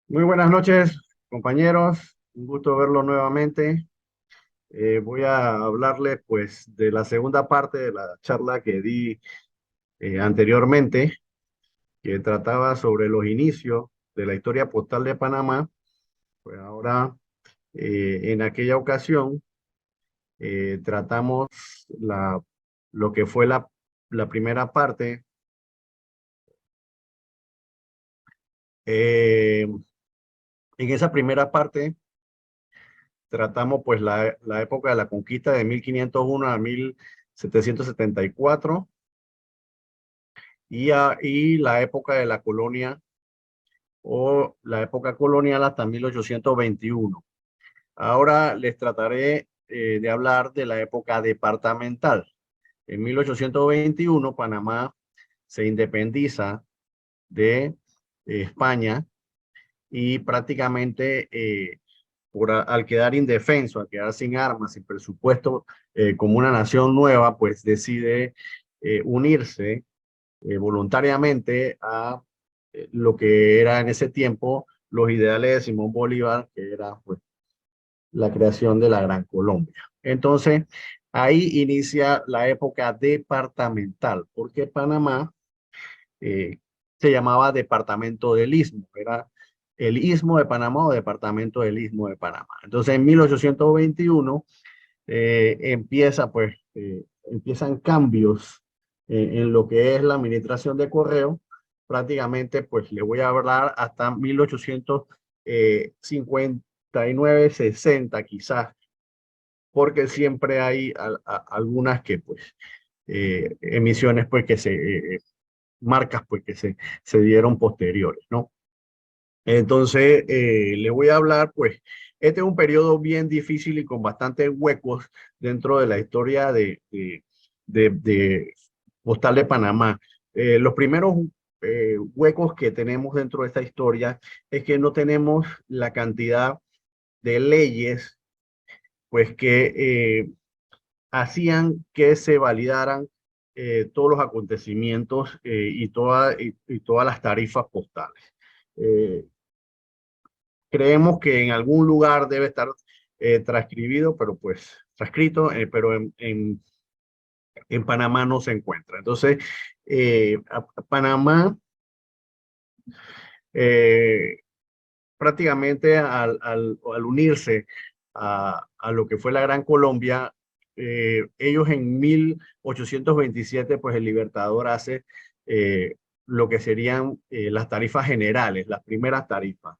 Muy buenas noches, compañeros. Un gusto verlo nuevamente. Voy a hablarles, pues, de la segunda parte de la charla que di anteriormente, que trataba sobre los inicios de la historia postal de Panamá. Pues ahora, en aquella ocasión, tratamos lo que fue la primera parte. En esa primera parte tratamos pues la época de la conquista de 1501 a 1774 y la época de la colonia o la época colonial hasta 1821. Ahora les trataré de hablar de la época departamental. En 1821 Panamá se independiza de España y prácticamente al quedar indefenso, al quedar sin armas, sin presupuesto, como una nación nueva, pues decide unirse voluntariamente a lo que era en ese tiempo los ideales de Simón Bolívar, que era pues la creación de la Gran Colombia. Entonces, ahí inicia la época departamental, porque Panamá eh, se llamaba Departamento del Istmo, era el Istmo de Panamá o Departamento del Istmo de Panamá. Entonces, en 1821 empiezan cambios en lo que es la administración de correo. Prácticamente, pues le voy a hablar hasta 1859, 60 quizás, porque siempre hay algunas que, pues, emisiones, pues, marcas, pues, se dieron posteriores, ¿no? Entonces, le voy a hablar, pues, este es un periodo bien difícil y con bastantes huecos dentro de la historia de Postal de Panamá. Los primeros huecos que tenemos dentro de esta historia es que no tenemos la cantidad de leyes, pues, que hacían que se validaran todos los acontecimientos y todas las tarifas postales. Eh, Creemos que en algún lugar debe estar transcribido, pero pues transcrito, pero en Panamá no se encuentra. Entonces, Panamá eh, prácticamente al unirse a lo que fue la Gran Colombia, ellos en 1827, pues el Libertador hace eh, lo que serían las tarifas generales, las primeras tarifas.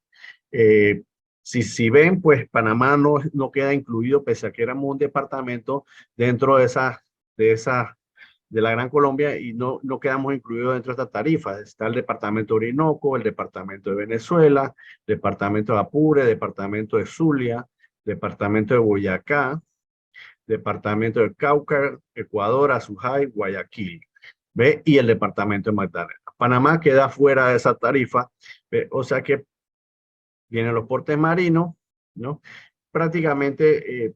Eh, si ven, pues Panamá no queda incluido, pese a que éramos un departamento dentro de de la Gran Colombia y no quedamos incluidos dentro de estas tarifas. Está el departamento de Orinoco, el departamento de Venezuela, departamento de Apure, departamento de Zulia, departamento de Boyacá, departamento de Cauca, Ecuador, Azujay, Guayaquil. ¿Ve? Y el departamento de Magdalena. Panamá queda fuera de esa tarifa, ¿ve? O sea que vienen los portes marinos, ¿no? Prácticamente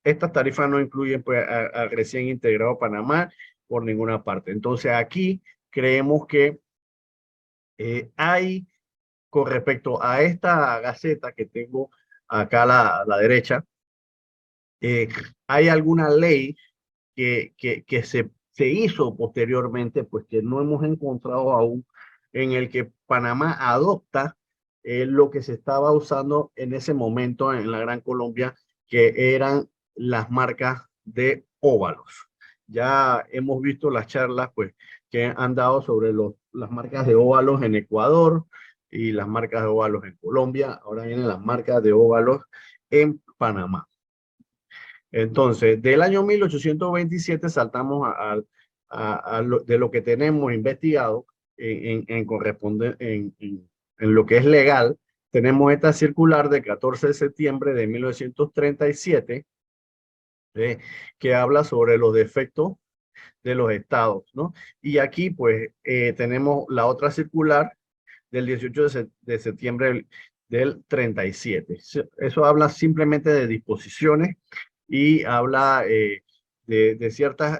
estas tarifas no incluyen pues, al recién integrado Panamá por ninguna parte. Entonces aquí creemos que hay, con respecto a esta gaceta que tengo acá a la derecha, eh, hay alguna ley que se hizo posteriormente, pues que no hemos encontrado aún, en el que Panamá adopta lo que se estaba usando en ese momento en la Gran Colombia, que eran las marcas de óvalos. Ya hemos visto las charlas, pues, que han dado sobre las marcas de óvalos en Ecuador y las marcas de óvalos en Colombia. Ahora vienen las marcas de óvalos en Panamá. Entonces, del año 1827 saltamos de lo que tenemos investigado en lo que es legal. Tenemos esta circular de 14 de septiembre de 1937 eh, que habla sobre los defectos de los estados, ¿no? Y aquí, pues, tenemos la otra circular del 18 de septiembre del 37. Eso habla simplemente de disposiciones y habla de ciertas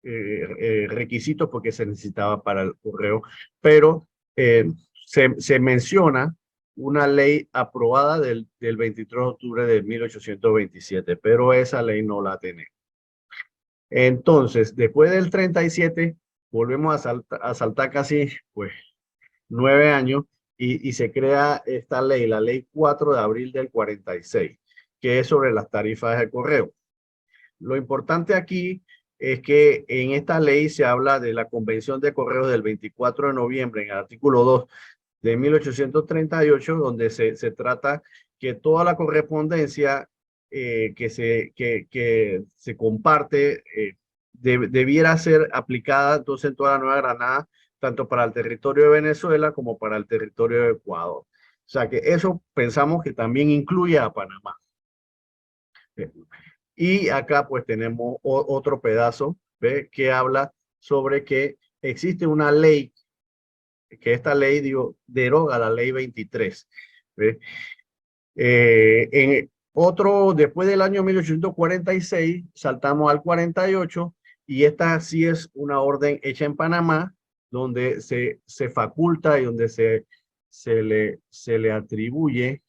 requisitos porque se necesitaba para el correo, pero se menciona una ley aprobada del 23 de octubre de 1827, pero esa ley no la tenemos. Entonces, después del 37, volvemos a saltar casi pues 9 años y se crea esta ley, la ley 4 de abril del 46, que es sobre las tarifas de correo. Lo importante aquí es que en esta ley se habla de la Convención de Correos del 24 de noviembre, en el artículo 2 de 1838, donde se trata que toda la correspondencia que se comparte debiera ser aplicada entonces en toda la Nueva Granada, tanto para el territorio de Venezuela como para el territorio de Ecuador. O sea que eso pensamos que también incluye a Panamá. Y acá pues tenemos otro pedazo, ¿ve? Que habla sobre que existe una ley, que esta ley deroga la ley 23. ¿Ve? En otro, después del año 1846, saltamos al 48 y esta sí es una orden hecha en Panamá, donde se faculta y donde se le atribuye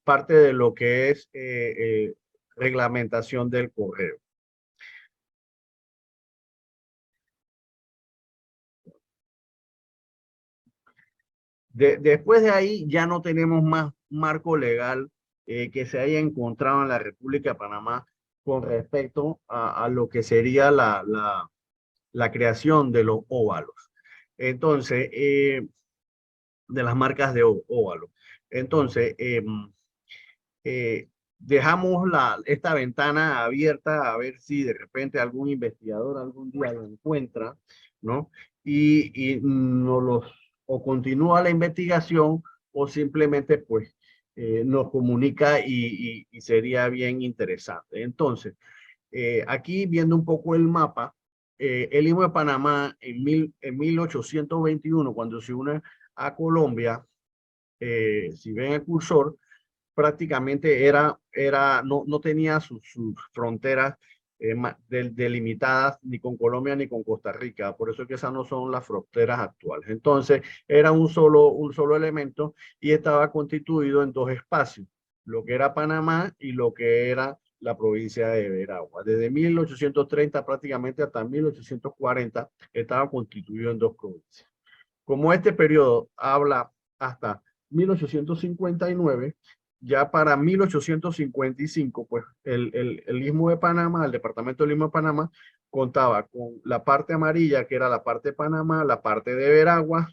parte de lo que es reglamentación del correo. Después de ahí ya no tenemos más marco legal que se haya encontrado en la República de Panamá con respecto a lo que sería la creación de los óvalos. Entonces, de las marcas de óvalo. Entonces, dejamos esta ventana abierta a ver si de repente algún investigador algún día lo encuentra, ¿no? Y o continúa la investigación o simplemente pues nos comunica y sería bien interesante. Entonces, aquí viendo un poco el mapa, el Istmo de Panamá en 1821, cuando se une a Colombia, si ven el cursor, prácticamente no tenía sus fronteras delimitadas ni con Colombia ni con Costa Rica. Por eso es que esas no son las fronteras actuales. Entonces, era un solo elemento y estaba constituido en dos espacios, lo que era Panamá y lo que era la provincia de Veragua. Desde 1830 prácticamente hasta 1840 estaba constituido en dos provincias. Como este periodo habla hasta 1859, ya para 1855, pues el Istmo de Panamá, el departamento del Istmo de Panamá, contaba con la parte amarilla, que era la parte de Panamá, la parte de Veragua,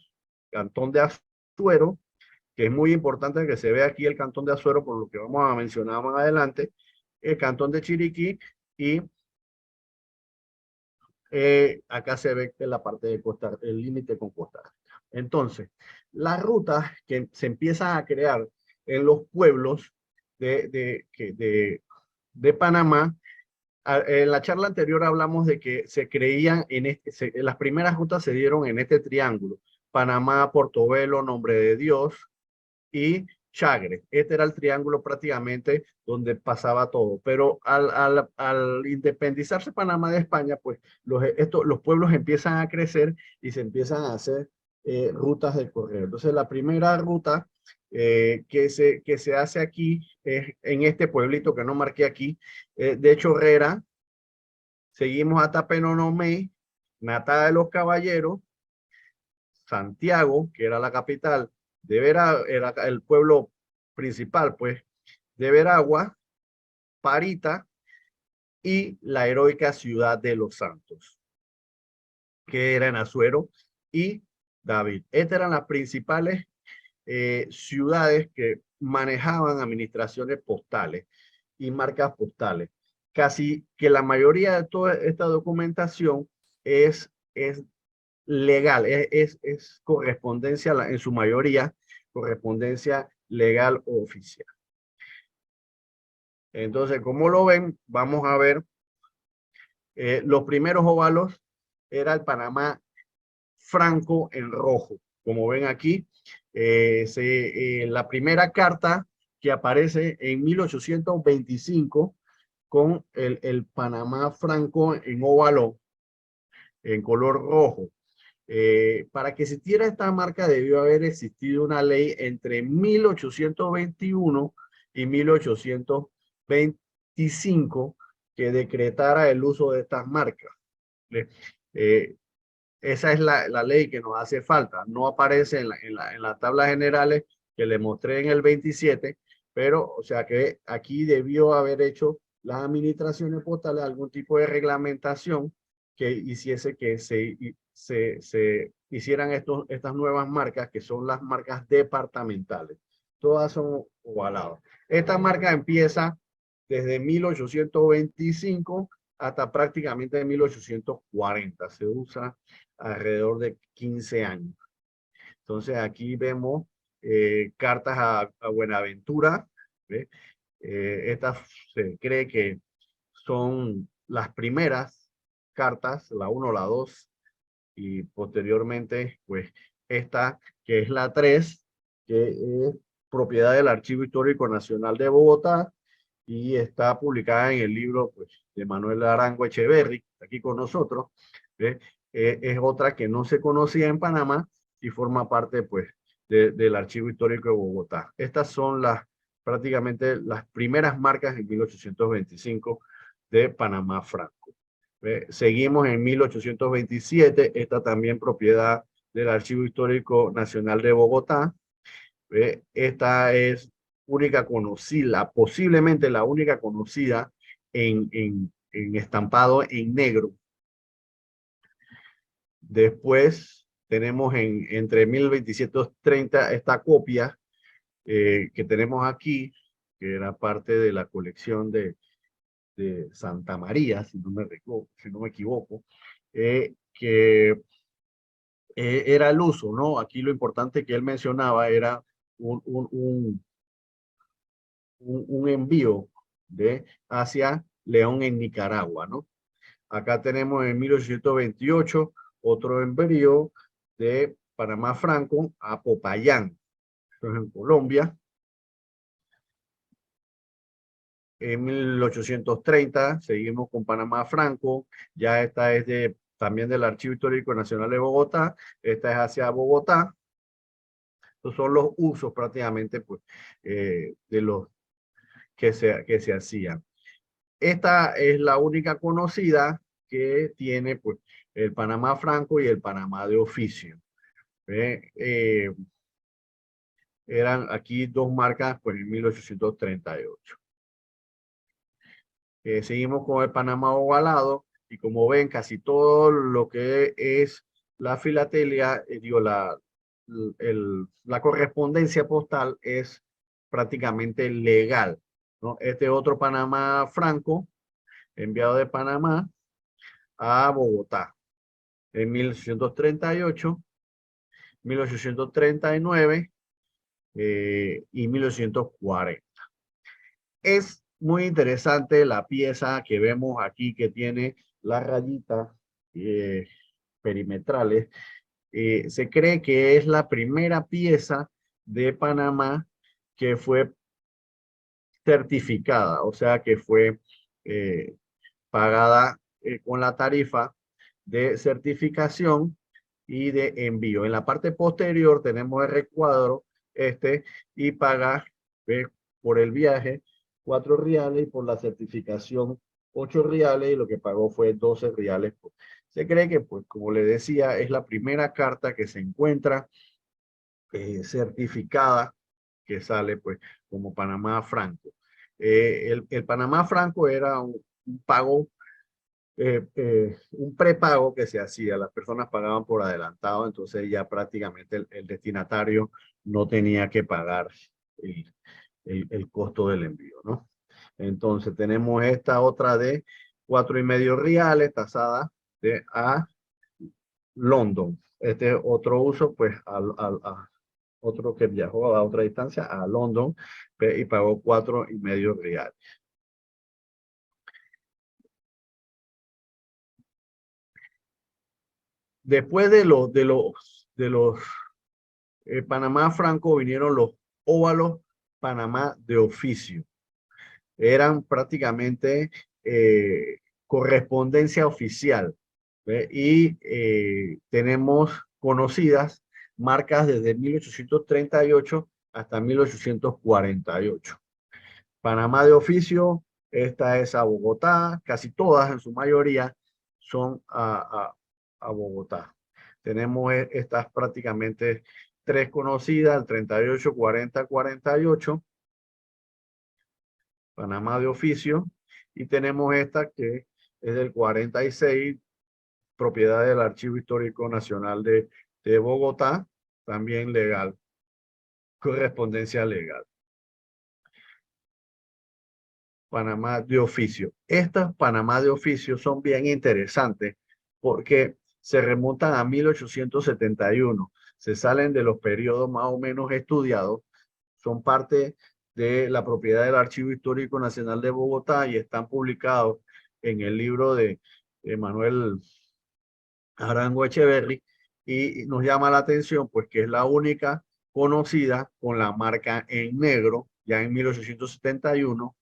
Cantón de Azuero, que es muy importante que se vea aquí el Cantón de Azuero, por lo que vamos a mencionar más adelante, el Cantón de Chiriquí y acá se ve que la parte de Costa, el límite con Costa Rica. Entonces, las rutas que se empiezan a crear en los pueblos de Panamá, en la charla anterior hablamos de que se creían las primeras rutas se dieron en este triángulo: Panamá, Portobelo, Nombre de Dios y Chagre. Este era el triángulo prácticamente donde pasaba todo. Pero al independizarse Panamá de España, pues los pueblos empiezan a crecer y se empiezan a hacer rutas de correo. Entonces, la primera ruta que se hace aquí es en este pueblito que no marqué aquí, de Chorrera. Seguimos hasta Penonomé, Natada de los Caballeros, Santiago, que era la capital era el pueblo principal, pues, de Veragua, Parita y la heroica ciudad de Los Santos, que era en Azuero y David. Estas eran las principales ciudades que manejaban administraciones postales y marcas postales. Casi que la mayoría de toda esta documentación es legal, es correspondencia, en su mayoría, correspondencia legal o oficial. Entonces, como lo ven, vamos a ver los primeros óvalos. Era el Panamá Franco en rojo. Como ven aquí, la primera carta que aparece en 1825 con el Panamá Franco en óvalo, en color rojo. Para que existiera esta marca debió haber existido una ley entre 1821 y 1825 que decretara el uso de estas marcas. Eh, Esa es la ley que nos hace falta. No aparece en las tablas generales que le mostré en el 27, pero o sea que aquí debió haber hecho las administraciones postales algún tipo de reglamentación que hiciese que se hicieran estas nuevas marcas, que son las marcas departamentales. Todas son ovaladas. Esta marca empieza desde 1825 hasta prácticamente 1840. Se usa alrededor de 15 años. Entonces aquí vemos cartas a Buenaventura. Estas se cree que son las primeras cartas, la 1, la 2, y posteriormente, pues, esta que es la 3, que es propiedad del Archivo Histórico Nacional de Bogotá y está publicada en el libro, pues, de Manuel Arango Echeverry, aquí con nosotros. Es otra que no se conocía en Panamá y forma parte, pues, del Archivo Histórico de Bogotá. Estas son prácticamente las primeras marcas en 1825 de Panamá Franco. Seguimos en 1827, esta también propiedad del Archivo Histórico Nacional de Bogotá. Esta es única conocida, posiblemente la única conocida en estampado en negro. Después tenemos entre 1730 esta copia que tenemos aquí, que era parte de la colección de Santa María, si no me equivoco, que era el uso, ¿no? Aquí lo importante que él mencionaba era un envío hacia León en Nicaragua, ¿no? Acá tenemos en 1828 otro envío de Panamá Franco a Popayán, esto es en Colombia. En 1830 seguimos con Panamá Franco, ya esta es también del Archivo Histórico Nacional de Bogotá, esta es hacia Bogotá. Estos son los usos prácticamente, pues, de los que se hacían. Esta es la única conocida que tiene, pues, el Panamá Franco y el Panamá de oficio. Eran aquí dos marcas, pues, en 1838. Seguimos con el Panamá ovalado y como ven, casi todo lo que es la filatelia, la correspondencia postal es prácticamente legal, ¿no? Este otro Panamá Franco, enviado de Panamá a Bogotá en 1838, 1839 y 1840. Es muy interesante la pieza que vemos aquí que tiene las rayitas perimetrales. Se cree que es la primera pieza de Panamá que fue certificada, o sea que fue pagada con la tarifa de certificación y de envío. En la parte posterior tenemos el recuadro y paga por el viaje 4 reales y por la certificación 8 reales y lo que pagó fue 12 reales. Se cree que, pues, como le decía, es la primera carta que se encuentra certificada que sale, pues, como Panamá Franco. El Panamá Franco era un pago, un prepago que se hacía, las personas pagaban por adelantado, entonces ya prácticamente el destinatario no tenía que pagar el costo del envío, ¿no? Entonces tenemos esta otra de 4,5 reales tasada a London. Este otro uso, pues, otro que viajó a otra distancia, a London, y pagó 4,5 reales. Después de los Panamá Franco vinieron los óvalos Panamá de oficio. Eran prácticamente correspondencia oficial. ¿ve? Y tenemos conocidas marcas desde 1838 hasta 1848. Panamá de oficio, esta es a Bogotá, casi todas en su mayoría son a Bogotá. Tenemos estas prácticamente tres conocidas, el 38, 40, 48, Panamá de oficio, y tenemos esta que es del 46, propiedad del Archivo Histórico Nacional de Bogotá, también legal, correspondencia legal. Panamá de oficio. Estas Panamá de oficio son bien interesantes porque se remontan a 1871, se salen de los periodos más o menos estudiados, son parte de la propiedad del Archivo Histórico Nacional de Bogotá y están publicados en el libro de Manuel Arango Echeverry, y nos llama la atención pues que es la única conocida con la marca en negro ya en 1871,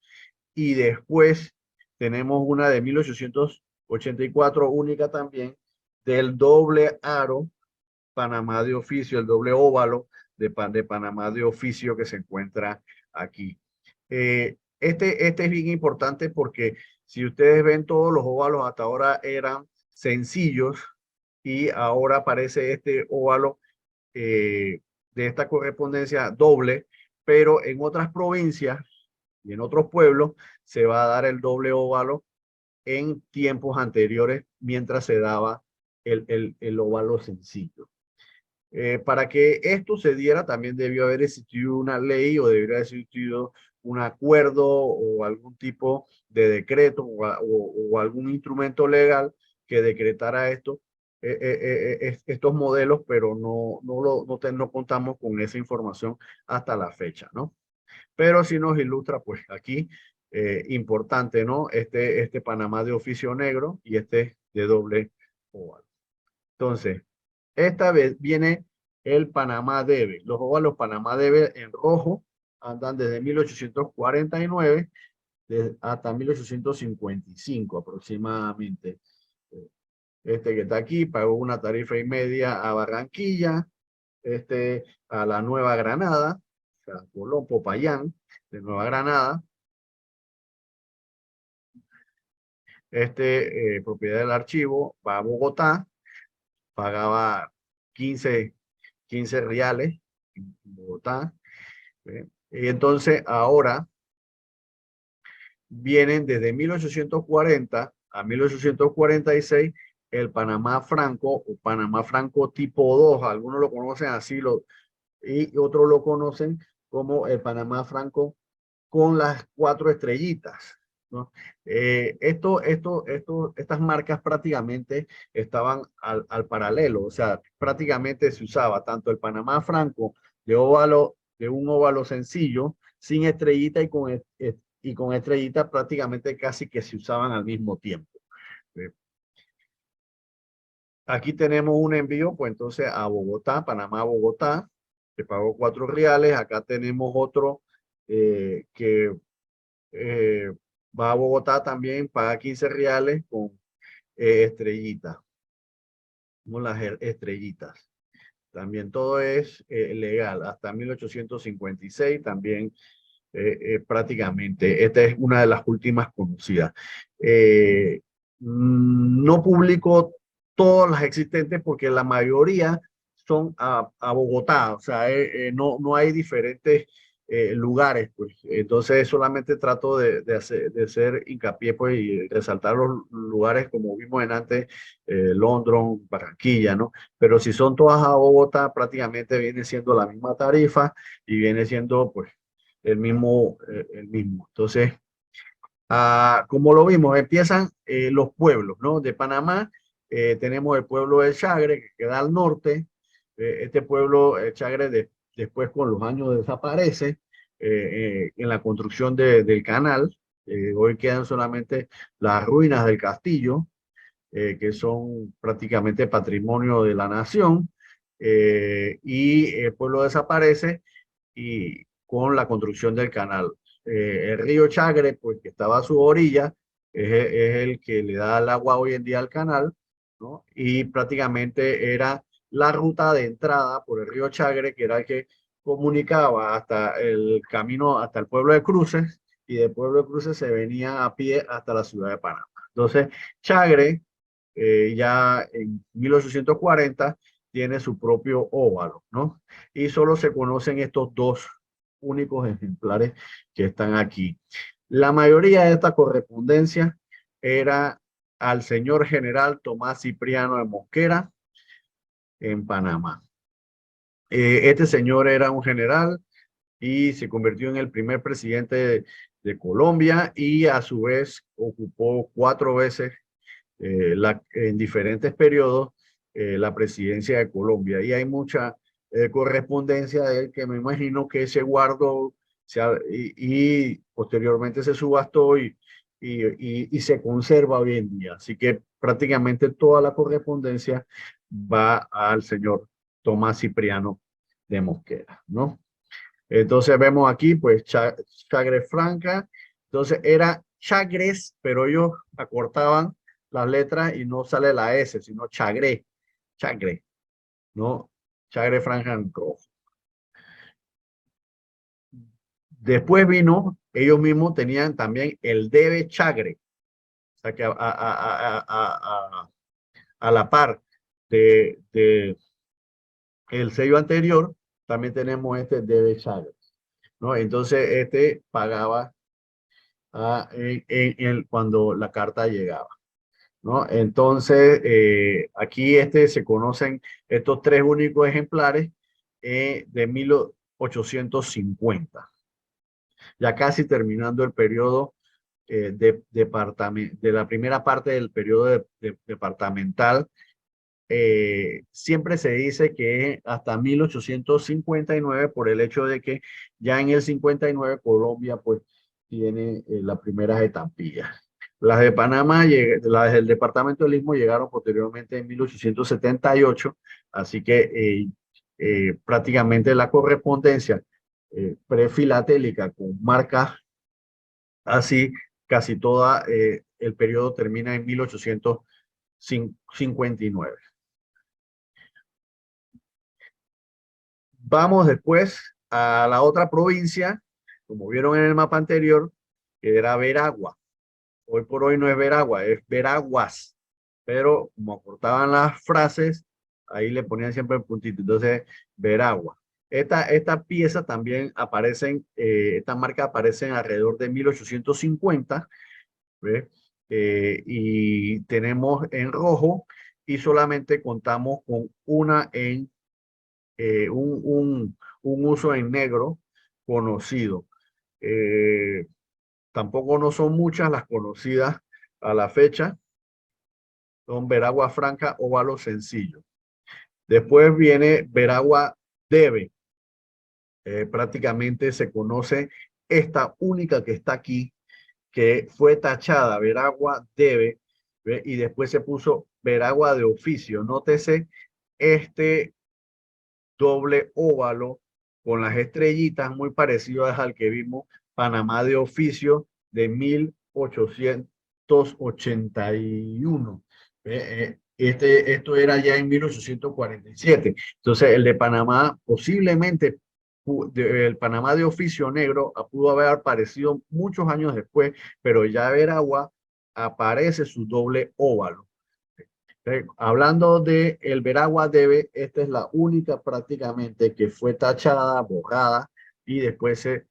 y después tenemos una de 1884 única también, del doble aro Panamá de oficio, el doble óvalo de Panamá de oficio que se encuentra aquí. Este es bien importante porque si ustedes ven, todos los óvalos hasta ahora eran sencillos y ahora aparece este óvalo de esta correspondencia doble, pero en otras provincias y en otros pueblos se va a dar el doble óvalo en tiempos anteriores mientras se daba el óvalo sencillo. Para que esto se diera también debió haber existido una ley o debería haber existido un acuerdo o algún tipo de decreto o algún instrumento legal que decretara esto, estos modelos, pero no contamos con esa información hasta la fecha, ¿no? Pero sí nos ilustra, pues aquí, importante, ¿no? Este Panamá de oficio negro y este de doble oval. Entonces, esta vez viene el Panamá debe. Los óvalos Panamá debe en rojo andan desde 1849 hasta 1855 aproximadamente. Este que está aquí pagó una tarifa y media a Barranquilla, este a la Nueva Granada, o sea, Colón, Popayán, de Nueva Granada. Propiedad del archivo, va a Bogotá, pagaba 15 reales en Bogotá. Y entonces ahora vienen desde 1840 a 1846 el Panamá Franco o Panamá Franco tipo 2, algunos lo conocen así y otros lo conocen como el Panamá Franco con las 4 estrellitas, ¿no? Estas marcas prácticamente estaban al paralelo, o sea, prácticamente se usaba tanto el Panamá Franco de un óvalo sencillo, sin estrellita y con estrellita prácticamente casi que se usaban al mismo tiempo. Aquí tenemos un envío, pues entonces a Bogotá, Panamá, Bogotá, que pagó 4 reales. Acá tenemos otro que eh, va a Bogotá también, paga 15 reales con estrellitas, con las estrellitas. También todo es legal, hasta 1856 también prácticamente. Esta es una de las últimas conocidas. No publico todas las existentes porque la mayoría son a Bogotá, o sea, no hay diferentes lugares, pues. Entonces solamente trato de hacer hincapié, pues, y resaltar los lugares como vimos en antes, Londres, Barranquilla, ¿no? Pero si son todas a Bogotá, prácticamente viene siendo la misma tarifa y viene siendo, pues, el mismo. Entonces, como lo vimos, empiezan los pueblos, ¿no? De Panamá tenemos el pueblo del Chagre, que queda al norte. Este pueblo, el Chagre, después con los años desaparece en la construcción del canal. Hoy quedan solamente las ruinas del castillo, que son prácticamente patrimonio de la nación. Y el pueblo desaparece y con la construcción del canal. El río Chagre, pues que estaba a su orilla, es el que le da el agua hoy en día al canal, ¿no? Y prácticamente era la ruta de entrada por el río Chagre, que era el que comunicaba hasta el camino, hasta el pueblo de Cruces, y del pueblo de Cruces se venía a pie hasta la ciudad de Panamá. Entonces, Chagre, ya en 1840, tiene su propio óvalo, ¿no? Y solo se conocen estos dos únicos ejemplares que están aquí. La mayoría de esta correspondencia era al señor general Tomás Cipriano de Mosquera en Panamá. Este señor era un general y se convirtió en el primer presidente de Colombia y a su vez ocupó 4 veces en diferentes periodos la presidencia de Colombia. Y hay mucha correspondencia de él que me imagino que se guardó y posteriormente se subastó y se conserva hoy en día. Así que prácticamente toda la correspondencia va al señor Tomás Cipriano de Mosquera, ¿no? Entonces vemos aquí, pues, Chagres Franca. Entonces era Chagres, pero ellos acortaban las letras y no sale la S, sino Chagre, Chagre, ¿no? Chagre Franja en rojo. Después vino, ellos mismos tenían también el Debe Chagre, o sea que a la par de el sello anterior, también tenemos este Debe Chagre, ¿no? Entonces este pagaba cuando la carta llegaba, ¿no? Entonces, aquí se conocen estos tres únicos ejemplares de 1850, ya casi terminando el periodo de la primera parte del periodo departamental. Siempre se dice que hasta 1859 por el hecho de que ya en el 59 Colombia pues tiene las primeras estampillas. Las de Panamá, las del departamento del Istmo llegaron posteriormente en 1878, así que prácticamente la correspondencia prefilatélica con marcas así, casi toda el periodo termina en 1859. Vamos después a la otra provincia, como vieron en el mapa anterior, que era Veragua. Hoy por hoy no es Veragua, es Veraguas. Pero como acortaban las frases, ahí le ponían siempre el puntito. Entonces, Veragua. Esta pieza también aparecen, esta marca aparece alrededor de 1850, ¿ves? Y tenemos en rojo y solamente contamos con una en eh, un, un uso en negro conocido. Eh, Tampoco no son muchas las conocidas a la fecha, son Veragua Franca, óvalo sencillo. Después viene Veragua Debe. Prácticamente se conoce esta única que está aquí, que fue tachada Veragua Debe, ¿ve? Y después se puso Veragua de oficio. Nótese este doble óvalo con las estrellitas muy parecidas al que vimos Panamá de oficio de 1881. Esto era ya en 1847. Entonces, el de Panamá posiblemente, el Panamá de oficio negro pudo haber aparecido muchos años después, pero ya Veragua aparece su doble óvalo. Hablando de el Veragua Debe, esta es la única prácticamente que fue tachada, borrada y después se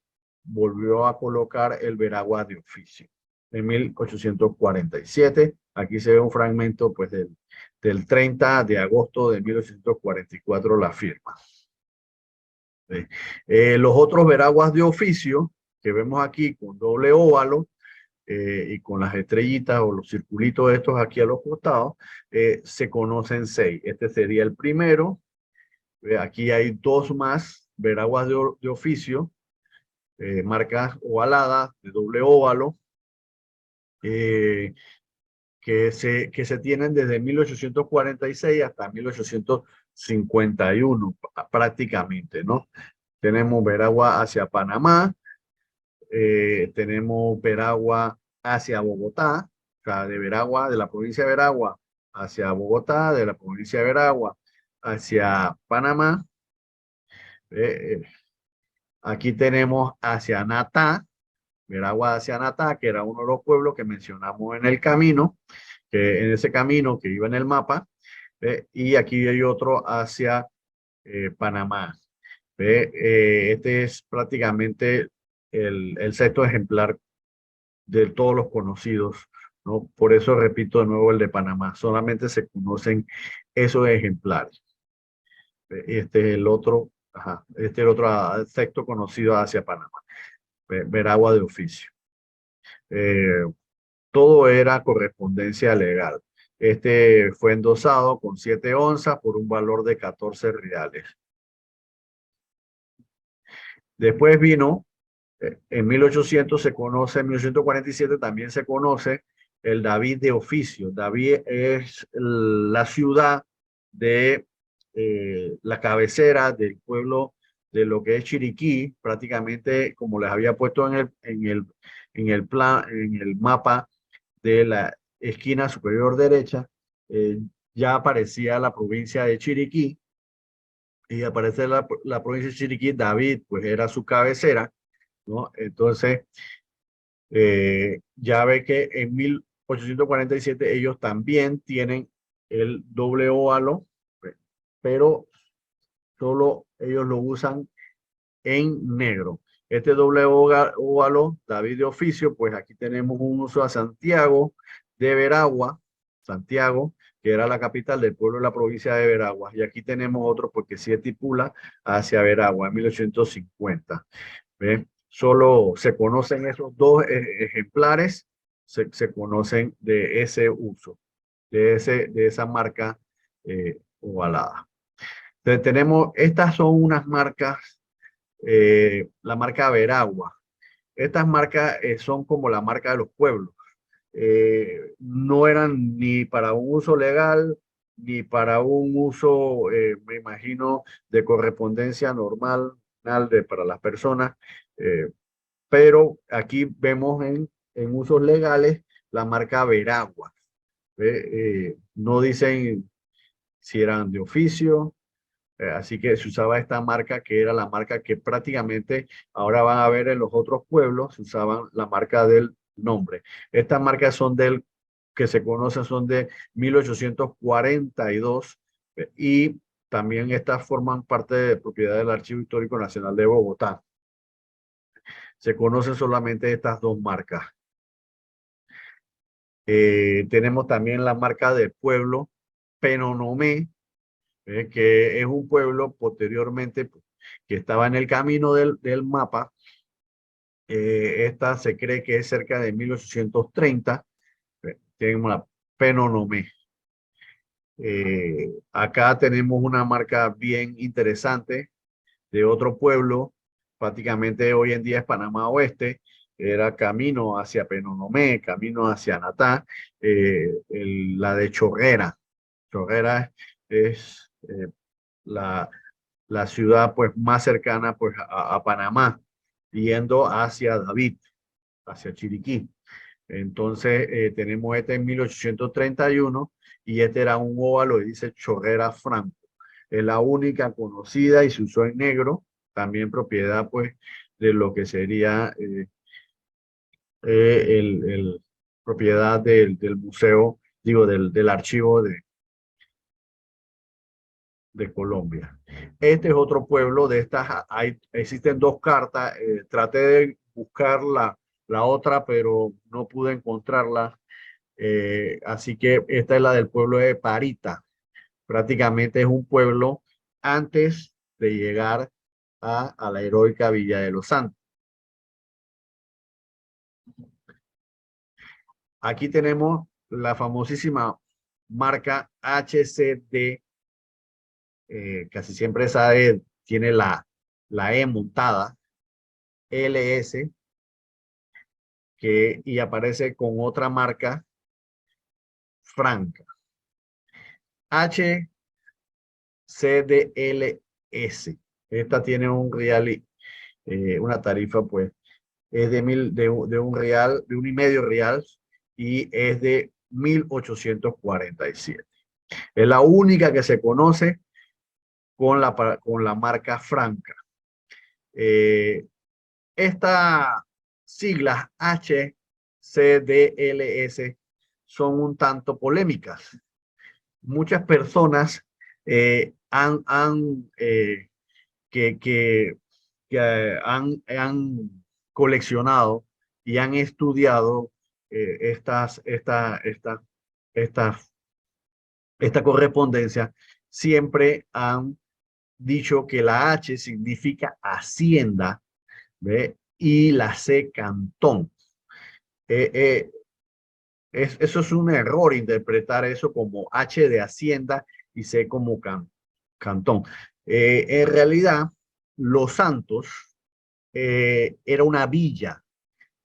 volvió a colocar el Veragua de oficio en 1847. Aquí se ve un fragmento pues del 30 de agosto de 1844 la firma. Los otros Veraguas de oficio que vemos aquí con doble óvalo y con las estrellitas o los circulitos estos aquí a los costados, se conocen 6. Este sería el primero. Aquí hay 2 más, veraguas de oficio, marcas ovaladas de doble óvalo, que se tienen desde 1846 hasta 1851 prácticamente, ¿no? Tenemos Veragua hacia Panamá, tenemos Veragua hacia Bogotá, o sea, de Veragua, de la provincia de Veragua hacia Bogotá, de la provincia de Veragua hacia Panamá. Eh, eh, Aquí tenemos hacia Natá, Veragua hacia Natá, que era uno de los pueblos que mencionamos en el camino, que en ese camino que iba en el mapa. Y aquí hay otro hacia Panamá. Este es prácticamente el sexto ejemplar de todos los conocidos, ¿no? Por eso repito de nuevo el de Panamá. Solamente se conocen esos ejemplares. Este es el otro, ajá, este es el otro sexto conocido hacia Panamá. Veragua de oficio. Eh, Todo era correspondencia legal. Este fue endosado con 7 onzas por un valor de 14 reales. Después vino, en 1800 se conoce, en 1847 también se conoce el David de oficio. David es la ciudad de la cabecera del pueblo de lo que es Chiriquí, prácticamente como les había puesto en el mapa de la esquina superior derecha, eh, ya aparecía la provincia de Chiriquí y aparece la provincia de Chiriquí. David, pues era su cabecera, ¿no? Entonces, ya ve que en 1847 ellos también tienen el doble óvalo, pero solo ellos lo usan en negro. Este doble óvalo, David de oficio, pues aquí tenemos un uso a Santiago de Veragua, Santiago, que era la capital del pueblo de la provincia de Veragua. Y aquí tenemos otro porque sí estipula hacia Veragua en 1850. ¿Ve? Solo se conocen esos dos ejemplares, se conocen de ese uso, de esa marca ovalada. Entonces tenemos, estas son unas marcas, la marca Veragua. Estas marcas son como la marca de los pueblos. No eran ni para un uso legal, ni para un uso, me imagino, de correspondencia normal para las personas. eh, pero aquí vemos en usos legales la marca Veragua. No dicen si eran de oficio, así que se usaba esta marca que era la marca que prácticamente ahora van a ver en los otros pueblos, se usaban la marca del nombre. Estas marcas son que se conocen son de 1842 y también estas forman parte de propiedad del Archivo Histórico Nacional de Bogotá. Se conocen solamente estas dos marcas. Tenemos también la marca del pueblo Penonomé, que es un pueblo posteriormente que estaba en el camino del mapa. Esta se cree que es cerca de 1830. Tenemos la Penonomé. Acá tenemos una marca bien interesante de otro pueblo, prácticamente hoy en día es Panamá Oeste, era camino hacia Penonomé, camino hacia Natá, la de Chorrera. Chorrera es la, la ciudad pues más cercana pues a Panamá, yendo hacia David, hacia Chiriquí. Entonces tenemos este en 1831 y este era un óvalo y dice Chorrera Franco. Es la única conocida y se usó en negro, también propiedad pues de lo que sería propiedad del museo, digo, del archivo de Colombia. Este es otro pueblo de estas, existen dos cartas, traté de buscar la otra, pero no pude encontrarla, así que esta es la del pueblo de Parita. Prácticamente es un pueblo antes de llegar a la heroica Villa de los Santos. Aquí tenemos la famosísima marca HCD, casi siempre esa tiene la E montada, LS, y aparece con otra marca franca. HCDLS. Esta tiene un real, una tarifa pues es de un real, de 1,5 real y es de 1847. Es la única que se conoce con la marca franca. Estas siglas HCDLS son un tanto polémicas. Muchas personas que, que, han coleccionado y han estudiado estas esta correspondencia, siempre han dicho que la H significa hacienda, ¿ve? Y la C cantón. Eh, eh, eso es un error interpretar eso como H de hacienda y C como cantón. En realidad, Los Santos era una villa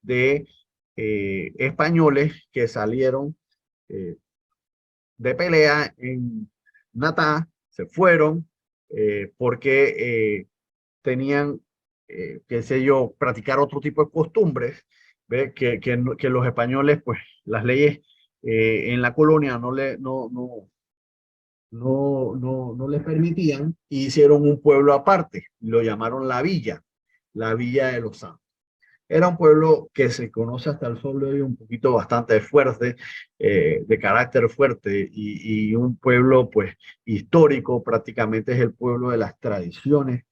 de españoles que salieron eh, de pelea en Natá, se fueron porque tenían, qué sé yo, practicar otro tipo de costumbres, ¿ve? Que los españoles, pues las leyes en la colonia no les permitían, y hicieron un pueblo aparte, lo llamaron la Villa de los Santos. Era un pueblo que se conoce hasta el sol de hoy, un poquito bastante fuerte, de carácter fuerte, y un pueblo pues histórico, prácticamente es el pueblo de las tradiciones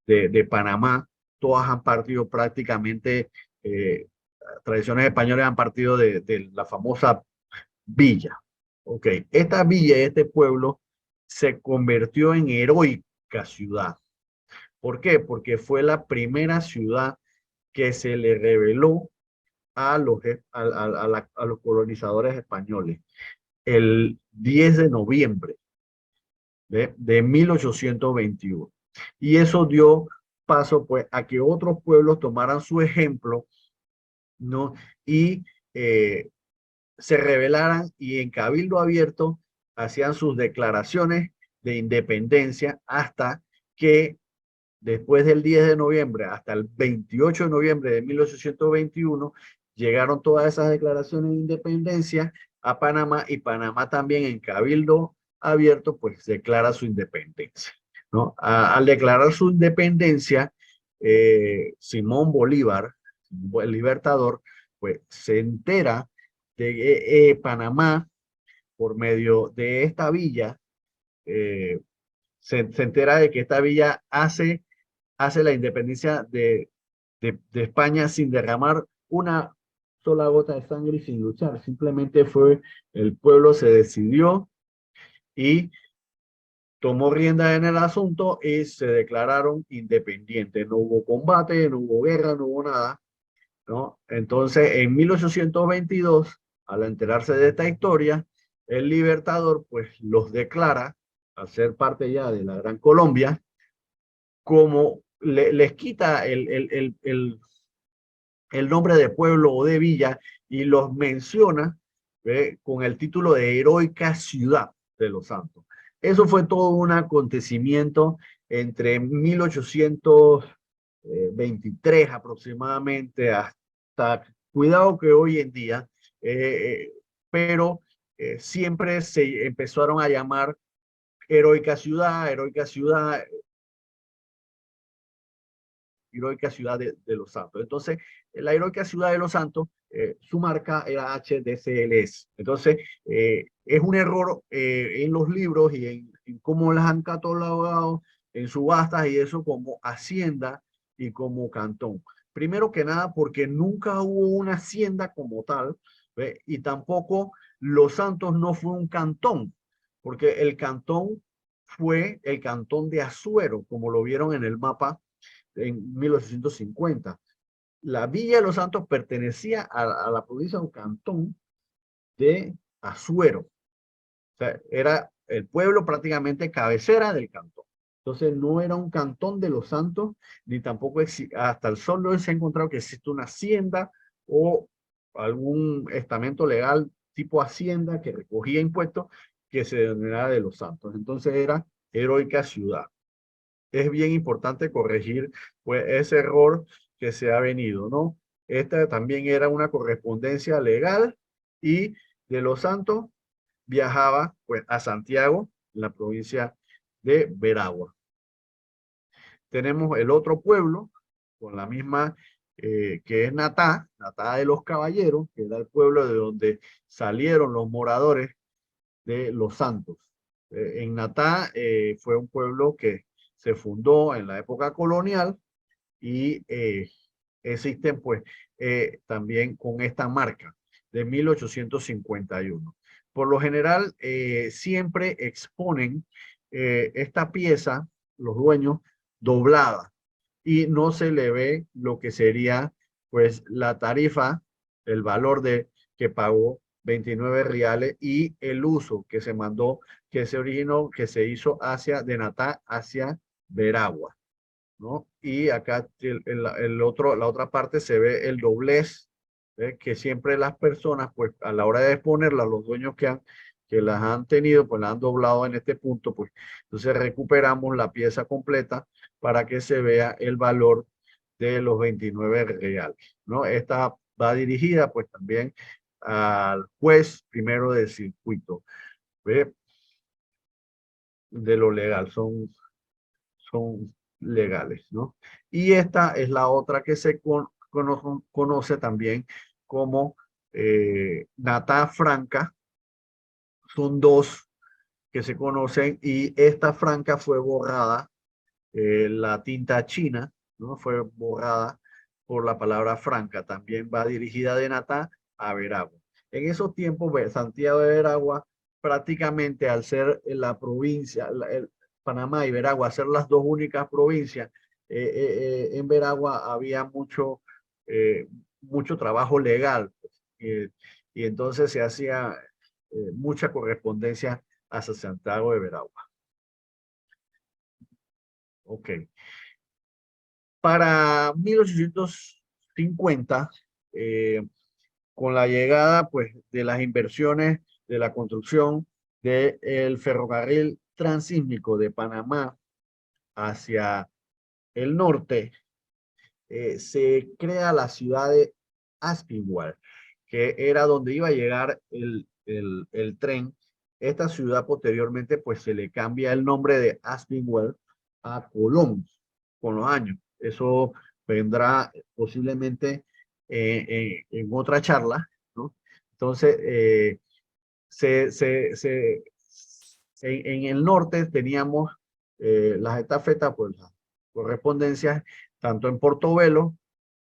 de Panamá. Todas han partido prácticamente, tradiciones españolas han partido de la famosa villa. Ok, esta villa, este pueblo, se convirtió en heroica ciudad. ¿Por qué? Porque fue la primera ciudad que se le reveló a los colonizadores españoles el 10 de noviembre de 1821. Y eso dio paso pues a que otros pueblos tomaran su ejemplo, ¿no? Y se rebelaran, y en cabildo abierto hacían sus declaraciones de independencia, hasta que después del 10 de noviembre hasta el 28 de noviembre de 1821 llegaron todas esas declaraciones de independencia a Panamá, y Panamá también en cabildo abierto pues declara su independencia, ¿no? Al declarar su independencia, Simón Bolívar, el libertador, pues se entera de que Panamá, por medio de esta villa, eh, se entera de que esta villa hace la independencia de España sin derramar una sola gota de sangre y sin luchar. Simplemente fue el pueblo se decidió y tomó rienda en el asunto y se declararon independientes. No hubo combate, no hubo guerra, no hubo nada, ¿no? Entonces, en 1822, al enterarse de esta historia, el Libertador pues los declara a ser parte ya de la Gran Colombia, como les quita el nombre de pueblo o de villa y los menciona con el título de heroica ciudad de los Santos. Eso fue todo un acontecimiento entre 1823 aproximadamente hasta, cuidado que hoy en día, eh, pero siempre se empezaron a llamar heroica ciudad, heroica ciudad de Los Santos. Entonces, la heroica ciudad de Los Santos, su marca era HDCLS. Entonces, es un error en los libros y en cómo las han catalogado en subastas y eso, como hacienda y como cantón. Primero que nada, porque nunca hubo una hacienda como tal, ¿ve? Y tampoco Los Santos no fue un cantón, porque el cantón fue el cantón de Azuero, como lo vieron en el mapa en 1850. La Villa de los Santos pertenecía a la provincia o cantón de Azuero. O sea, era el pueblo prácticamente cabecera del cantón. Entonces no era un cantón de los Santos, ni tampoco hasta el sol de hoy se ha encontrado que existe una hacienda o algún estamento legal tipo hacienda que recogía impuestos que se denominaba de los Santos. Entonces era heroica ciudad. Es bien importante corregir pues ese error que se ha venido, ¿no? Esta también era una correspondencia legal, y de Los Santos viajaba pues a Santiago, en la provincia de Veragua. Tenemos el otro pueblo con la misma, que es Natá, Natá de los Caballeros, que era el pueblo de donde salieron los moradores de Los Santos. En Natá fue un pueblo que se fundó en la época colonial y existen pues también con esta marca de 1851. Por lo general, siempre exponen esta pieza, los dueños, doblada y no se le ve lo que sería pues la tarifa, el valor de que pagó 29 reales y el uso que se mandó, que se originó, que se hizo hacia de Natá hacia Veragua, ¿no? Y acá el otro, la otra parte se ve el doblez, que siempre las personas, pues a la hora de exponerlas, los dueños que las han tenido, pues las han doblado en este punto, pues entonces recuperamos la pieza completa para que se vea el valor de los 29 reales, ¿no? Esta va dirigida pues también al juez primero del circuito, ¿ve? De lo legal, son legales, ¿no? Y esta es la otra que se conoce también como nata franca. Son dos que se conocen y esta franca fue borrada, la tinta china, ¿no? Fue borrada por la palabra franca. También va dirigida de Natá a Veragua. En esos tiempos, Santiago de Veragua, prácticamente al ser la provincia, Panamá y Veragua, ser las dos únicas provincias, en Veragua había eh, mucho trabajo legal. eh, y entonces se hacía mucha correspondencia hacia Santiago de Veragua. Ok. Para 1850, eh, con la llegada pues, de las inversiones de la construcción del ferrocarril transísmico de Panamá hacia el norte, se crea la ciudad de Aspinwall, que era donde iba a llegar el tren. Esta ciudad posteriormente pues se le cambia el nombre de Aspinwall a Colón con los años. Eso vendrá posiblemente en otra charla, ¿no? Entonces, se, se, se, en el norte teníamos las estafetas, pues las correspondencias, tanto en Portobelo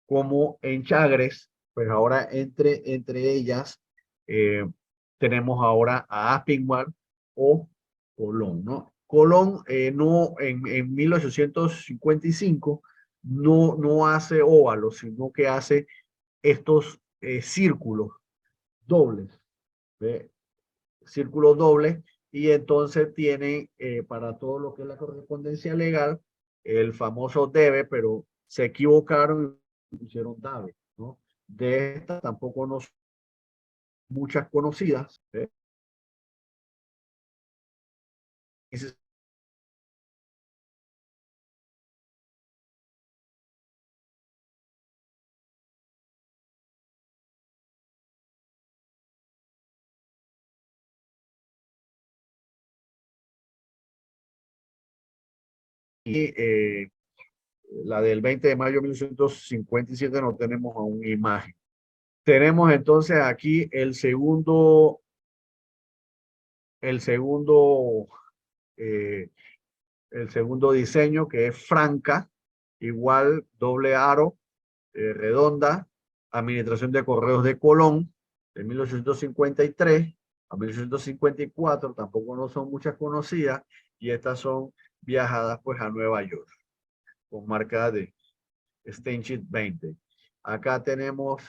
como en Chagres, pues ahora entre ellas eh, tenemos ahora a Aspinwall o Colón, ¿no? Colón no, en 1855 no hace óvalos, sino que hace estos círculos dobles, ¿ve? Círculos dobles, y entonces tiene para todo lo que es la correspondencia legal el famoso debe, pero se equivocaron y pusieron dave, ¿no? De estas tampoco no son muchas conocidas, ¿eh? Y la del 20 de mayo de 1957 no tenemos aún imagen. Tenemos entonces aquí el segundo, eh, el segundo diseño, que es franca, igual doble aro, redonda, Administración de Correos de Colón, de 1853 a 1854, tampoco no son muchas conocidas, y estas son viajadas pues a Nueva York, con marca de Steamship 20. Acá tenemos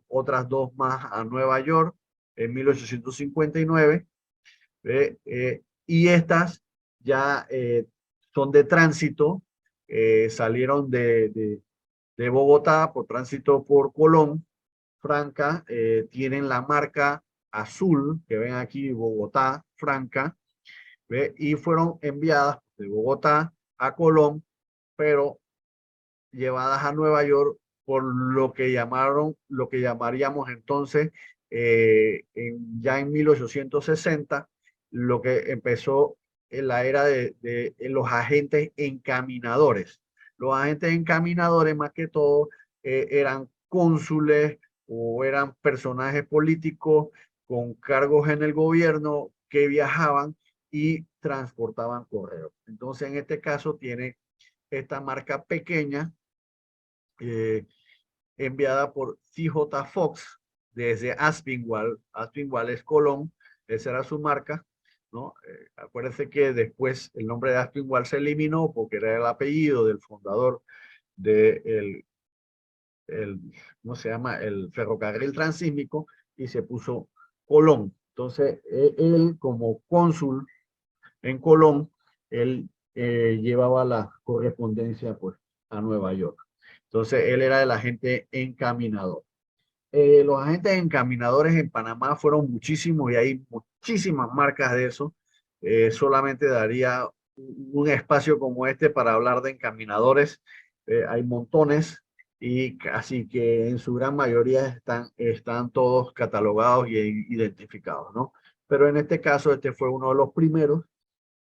otras dos más a Nueva York en 1859, y estas ya son de tránsito, salieron de Bogotá por tránsito por Colón, Franca, tienen la marca azul que ven aquí, Bogotá, Franca, ¿ve? Y fueron enviadas de Bogotá a Colón, pero llevadas a Nueva York por lo que llamaron, lo que llamaríamos entonces ya en 1860, lo que empezó en la era de los agentes encaminadores. Los agentes encaminadores, más que todo, eran cónsules o eran personajes políticos con cargos en el gobierno que viajaban y transportaban correos. Entonces, en este caso, tiene esta marca pequeña eh, enviada por CJ Fox desde Aspinwall. Aspinwall es Colón, esa era su marca, ¿no? Acuérdense que después el nombre de Aspinwall se eliminó porque era el apellido del fundador del el, ¿cómo se llama? El ferrocarril transísmico y se puso Colón. Entonces, él como cónsul en Colón, él llevaba la correspondencia pues a Nueva York. Entonces, él era el agente encaminador. Los agentes encaminadores en Panamá fueron muchísimos y hay muchísimas marcas de eso. Solamente daría un espacio como este para hablar de encaminadores. Hay montones y casi que en su gran mayoría están todos catalogados y identificados, ¿no? Pero en este caso, este fue uno de los primeros,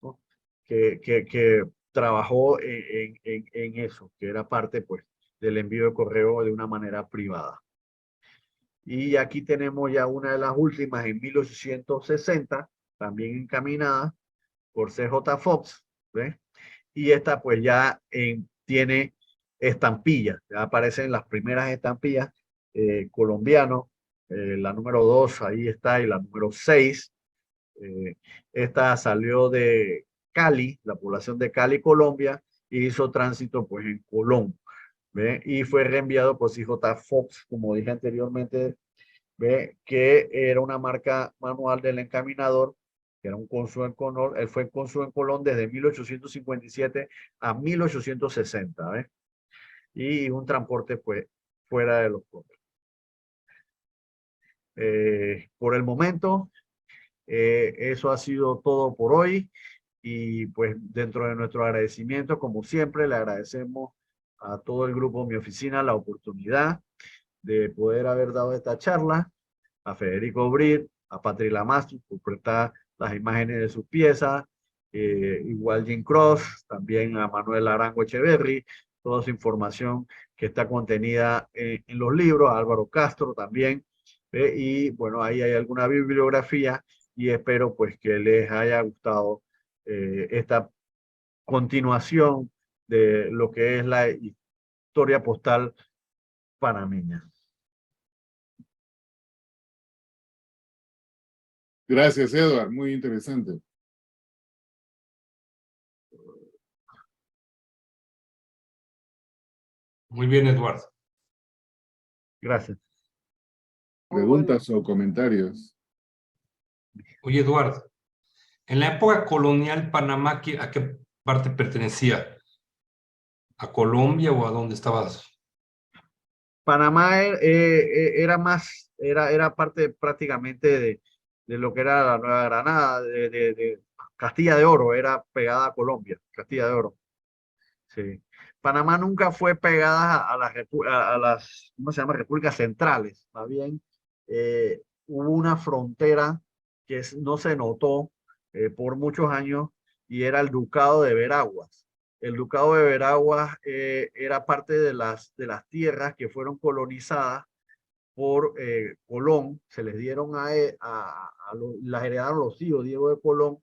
¿no? que trabajó en eso, que era parte pues del envío de correo de una manera privada. Y aquí tenemos ya una de las últimas en 1860, también encaminada por CJ Fox, ¿ves? Y esta pues ya tiene estampillas, ya aparecen las primeras estampillas colombiano, la número 2 ahí está y la número 6. Esta salió de Cali, la población de Cali, Colombia, y hizo tránsito pues en Colón, ¿ve? Y fue reenviado por CJ Fox, como dije anteriormente, ¿ve? Que era una marca manual del encaminador, que era un cónsul en Colón. Él fue cónsul en Colón desde 1857 a 1860, ¿ve? Y un transporte pues fuera de los puertos. Por el momento, eso ha sido todo por hoy y pues dentro de nuestro agradecimiento, como siempre, le agradecemos a todo el grupo de mi oficina la oportunidad de poder haber dado esta charla, a Federico Brit, a Patri Lamas por prestar las imágenes de sus piezas, igual Jim Cross, también a Manuel Arango Echeverry, toda su información que está contenida en los libros, a Álvaro Castro también, y bueno, ahí hay alguna bibliografía y espero pues que les haya gustado esta continuación de lo que es la historia postal panameña. Gracias, Edward. Muy interesante. Muy bien, Eduardo. Gracias. ¿Preguntas o comentarios? Oye, Eduardo, en la época colonial, Panamá, ¿a qué parte pertenecía? ¿A Colombia o a dónde estabas? Panamá era más, era parte prácticamente de lo que era la Nueva Granada, de Castilla de Oro, era pegada a Colombia, Castilla de Oro. Sí. Panamá nunca fue pegada a las, ¿cómo se llama? Repúblicas centrales. Más bien, hubo una frontera que no se notó por muchos años y era el Ducado de Veraguas. El Ducado de Veraguas era parte de las tierras que fueron colonizadas por Colón, se les dieron las heredaron los hijos Diego de Colón,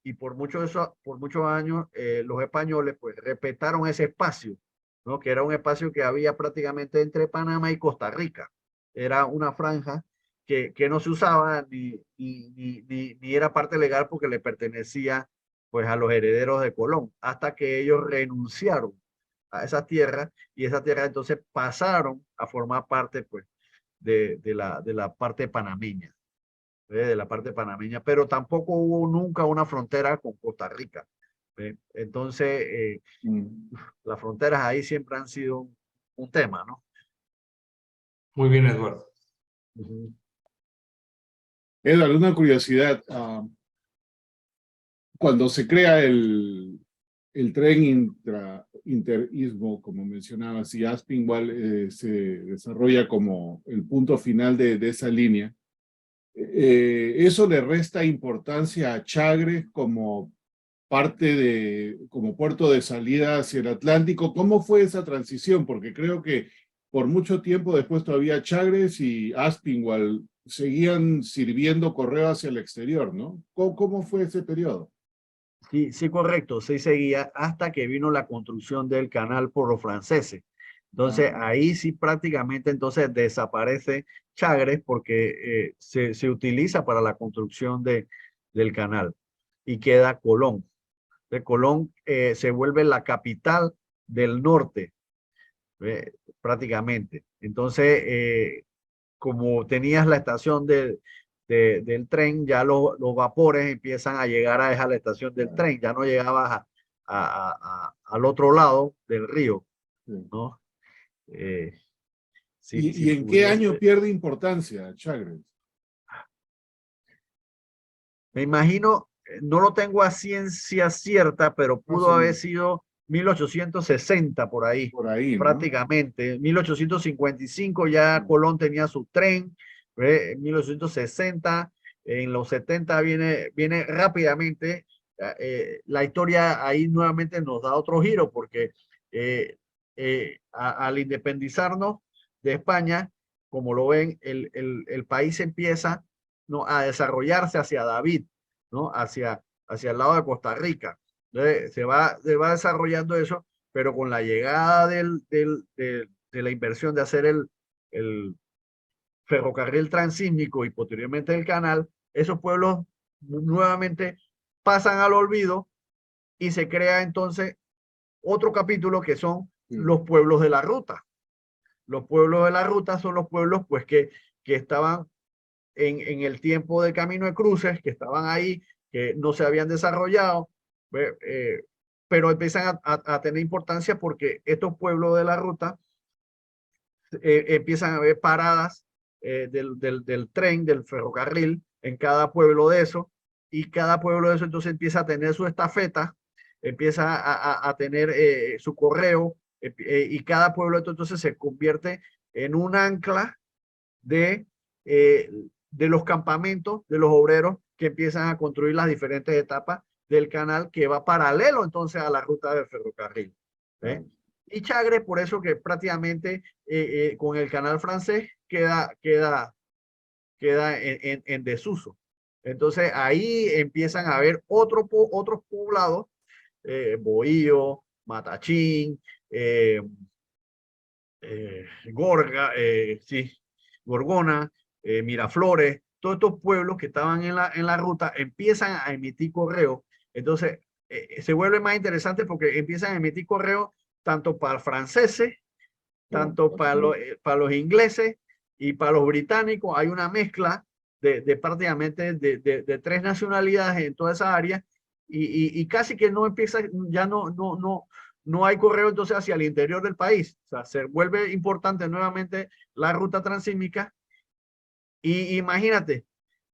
y por muchos años los españoles pues respetaron ese espacio, ¿no? Que era un espacio que había prácticamente entre Panamá y Costa Rica. Era una franja que no se usaba ni era parte legal porque le pertenecía pues a los herederos de Colón, hasta que ellos renunciaron a esa tierra y esa tierra entonces pasaron a formar parte pues de la parte panameña, de la parte panameña, pero tampoco hubo nunca una frontera con Costa Rica. Entonces, las fronteras ahí siempre han sido un tema, ¿no? Muy bien, Eduardo. Edward, una curiosidad. Cuando se crea el tren interistmo, como mencionabas, y Aspinwall se desarrolla como el punto final de esa línea, ¿eso le resta importancia a Chagres como como puerto de salida hacia el Atlántico? ¿Cómo fue esa transición? Porque creo que por mucho tiempo después todavía Chagres y Aspinwall seguían sirviendo correo hacia el exterior, ¿no? ¿Cómo fue ese periodo? Sí, sí, correcto, sí seguía hasta que vino la construcción del canal por los franceses. Entonces, ahí sí prácticamente entonces desaparece Chagres porque se utiliza para la construcción del canal y queda Colón. De Colón se vuelve la capital del norte, prácticamente. Entonces, como tenías la estación del tren, ya los vapores empiezan a llegar a la estación del tren, ya no llegabas al otro lado del río, ¿no? ¿Y en qué año pierde importancia Chagres? Me imagino, no lo tengo a ciencia cierta, pero pudo haber sido 1860 por ahí, ¿no? prácticamente. 1855 ya Colón tenía su tren, en 1860, en los 70 viene rápidamente. La historia ahí nuevamente nos da otro giro porque al independizarnos de España, como lo ven, el país empieza, ¿no?, a desarrollarse hacia David, ¿no? Hacia el lado de Costa Rica. Entonces, se va desarrollando eso, pero con la llegada de la inversión de hacer el ferrocarril transísmico y posteriormente el canal, esos pueblos nuevamente pasan al olvido y se crea entonces otro capítulo que son los pueblos de la ruta. Los pueblos de la ruta son los pueblos pues que estaban en el tiempo del Camino de Cruces, que estaban ahí, que no se habían desarrollado, pero empiezan a tener importancia porque estos pueblos de la ruta empiezan a haber paradas del tren, del ferrocarril, en cada pueblo de eso, y cada pueblo de eso entonces empieza a tener su estafeta, empieza a tener su correo, y cada pueblo entonces se convierte en un ancla de los campamentos de los obreros que empiezan a construir las diferentes etapas del canal que va paralelo entonces a la ruta del ferrocarril. Y Chagres, por eso que prácticamente con el canal francés queda en desuso. Entonces ahí empiezan a haber otros poblados, Bohío, Matachín, sí, Gorgona, Miraflores, todos estos pueblos que estaban en la ruta empiezan a emitir correo. Entonces, se vuelve más interesante porque empiezan a emitir correo tanto para franceses, tanto para los ingleses y para los británicos. Hay una mezcla de prácticamente de tres nacionalidades en toda esa área y casi que no empieza, ya no hay correo entonces hacia el interior del país. O sea, se vuelve importante nuevamente la ruta transísmica. Y imagínate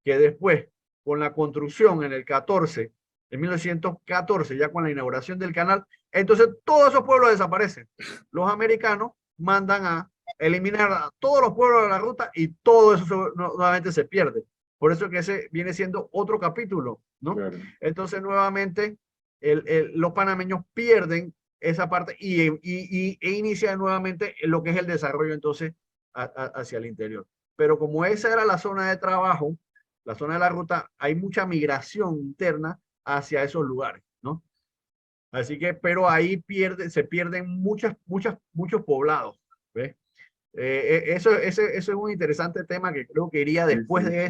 que después, con la construcción en en 1914, ya con la inauguración del canal, entonces todos esos pueblos desaparecen. Los americanos mandan a eliminar a todos los pueblos de la ruta y todo eso nuevamente se pierde. Por eso que ese viene siendo otro capítulo, ¿no? Claro. Entonces nuevamente los panameños pierden esa parte e inicia nuevamente lo que es el desarrollo entonces hacia el interior. Pero como esa era la zona de trabajo, la zona de la ruta, hay mucha migración interna hacia esos lugares, ¿no? Así que, pero ahí se pierden muchos poblados, ¿ves? Eso es un interesante tema que creo que iría después de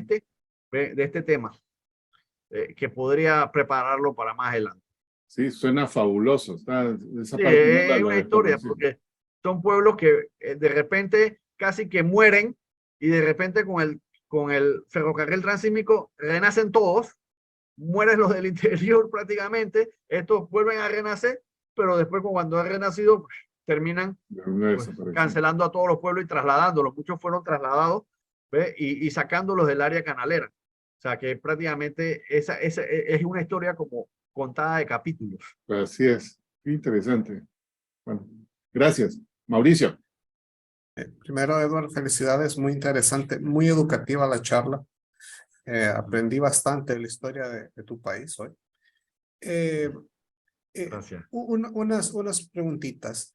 este tema, que podría prepararlo para más adelante. Sí, suena fabuloso. Esa parte es una historia, porque son pueblos que de repente casi que mueren y de repente con el ferrocarril transísmico renacen todos, mueren los del interior prácticamente, estos vuelven a renacer, pero después cuando han renacido pues, terminan pues, cancelando a todos los pueblos y trasladándolos. Muchos fueron trasladados, ¿ves? Y sacándolos del área canalera. O sea que prácticamente esa es una historia como contada de capítulos. Así es, qué interesante. Bueno, gracias. Mauricio. Primero, Edward, felicidades, muy interesante, muy educativa la charla. Aprendí bastante de la historia de tu país hoy. Eh, Gracias. unas preguntitas.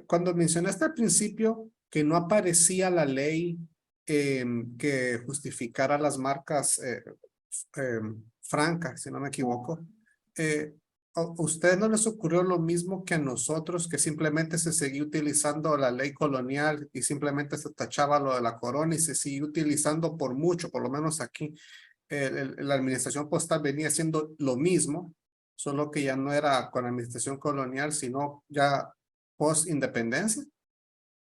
Cuando mencionaste al principio que no aparecía la ley que justificara las marcas francas, si no me equivoco, ¿a ustedes no les ocurrió lo mismo que a nosotros, que simplemente se seguía utilizando la ley colonial y simplemente se tachaba lo de la corona y se siguió utilizando por mucho, por lo menos aquí? La administración postal venía haciendo lo mismo, solo que ya no era con la administración colonial, sino ya post-independencia.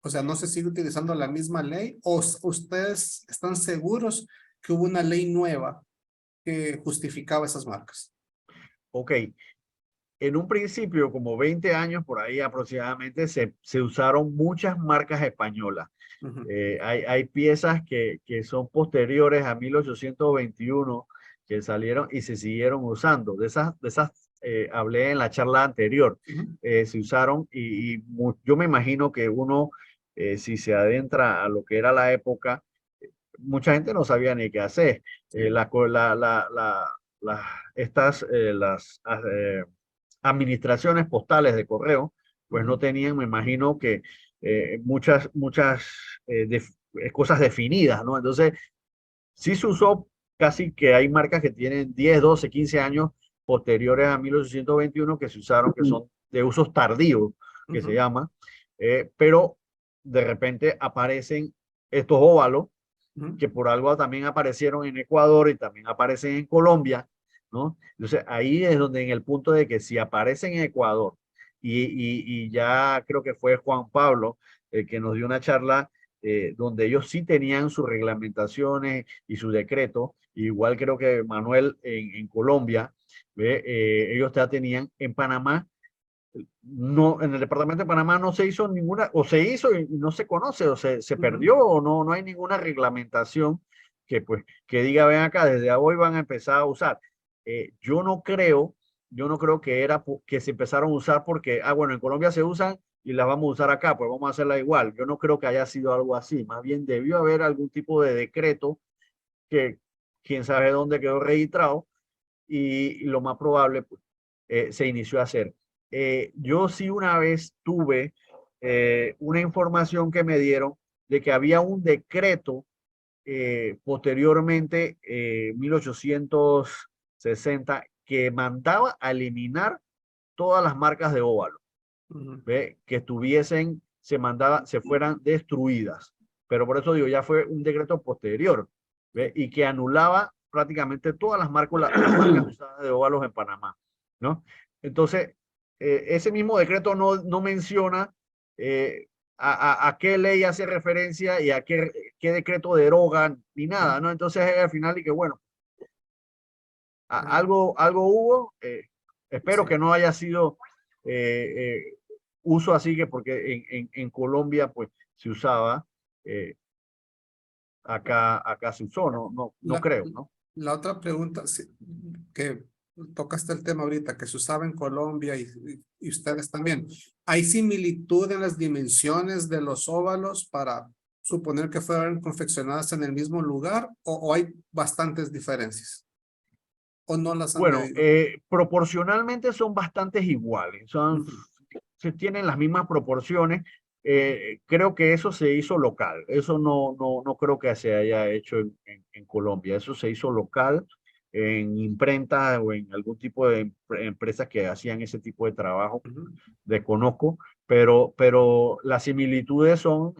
O sea, ¿no se sigue utilizando la misma ley? ¿O ustedes están seguros que hubo una ley nueva que justificaba esas marcas? Ok, en un principio, como 20 años por ahí aproximadamente, se usaron muchas marcas españolas. Ujú. Hay piezas que son posteriores a 1821 que salieron y se siguieron usando. De esas hablé en la charla anterior. Ujú. Se usaron yo me imagino que uno, si se adentra a lo que era la época, mucha gente no sabía ni qué hacer. Sí. Las administraciones postales de correo, pues no Ujú. tenían, me imagino que muchas cosas definidas, ¿no? Entonces, sí se usó casi que hay marcas que tienen 10, 12, 15 años posteriores a 1821 que se usaron, que son de usos tardíos, que se Ujú. llama, pero de repente aparecen estos óvalos Ujú. que por algo también aparecieron en Ecuador y también aparecen en Colombia, ¿no? Entonces ahí es donde en el punto de que si aparecen en Ecuador y ya creo que fue Juan Pablo el que nos dio una charla donde ellos sí tenían sus reglamentaciones y su decreto, igual creo que Manuel en Colombia, ellos ya tenían en Panamá. No, en el departamento de Panamá no se hizo ninguna, o se hizo y no se conoce, o se Ujú. perdió, o no hay ninguna reglamentación que pues que diga, ven acá, desde hoy van a empezar a usar. Yo no creo que se empezaron a usar porque, bueno, en Colombia se usan y las vamos a usar acá, pues vamos a hacerla igual. Yo no creo que haya sido algo así, más bien debió haber algún tipo de decreto que quién sabe dónde quedó registrado y lo más probable pues, se inició a hacer. Yo sí una vez tuve una información que me dieron de que había un decreto posteriormente, 1860, que mandaba a eliminar todas las marcas de óvalo, Ujú. ¿ve? Que estuviesen, se fueran destruidas. Pero por eso digo, ya fue un decreto posterior, ¿ve? Y que anulaba prácticamente todas las marcas usadas de óvalos en Panamá, ¿no? Entonces, ese mismo decreto no menciona a qué ley hace referencia y a qué decreto derogan ni nada, ¿no? Entonces, al final, y que bueno, algo hubo, espero Sí. que no haya sido uso así que porque en Colombia pues se usaba, eh, acá se usó, no La, creo, ¿no? la otra pregunta, sí, que tocaste el tema ahorita, que se usaba en Colombia y ustedes también. ¿Hay similitud en las dimensiones de los óvalos para suponer que fueran confeccionadas en el mismo lugar o hay bastantes diferencias? ¿O no las han Bueno, medido? proporcionalmente son bastantes iguales, Ujú. se tienen las mismas proporciones. Creo que eso se hizo local, eso no creo que se haya hecho en Colombia, eso se hizo local en imprenta o en algún tipo de empresas que hacían ese tipo de trabajo, Ujú. desconozco, pero las similitudes son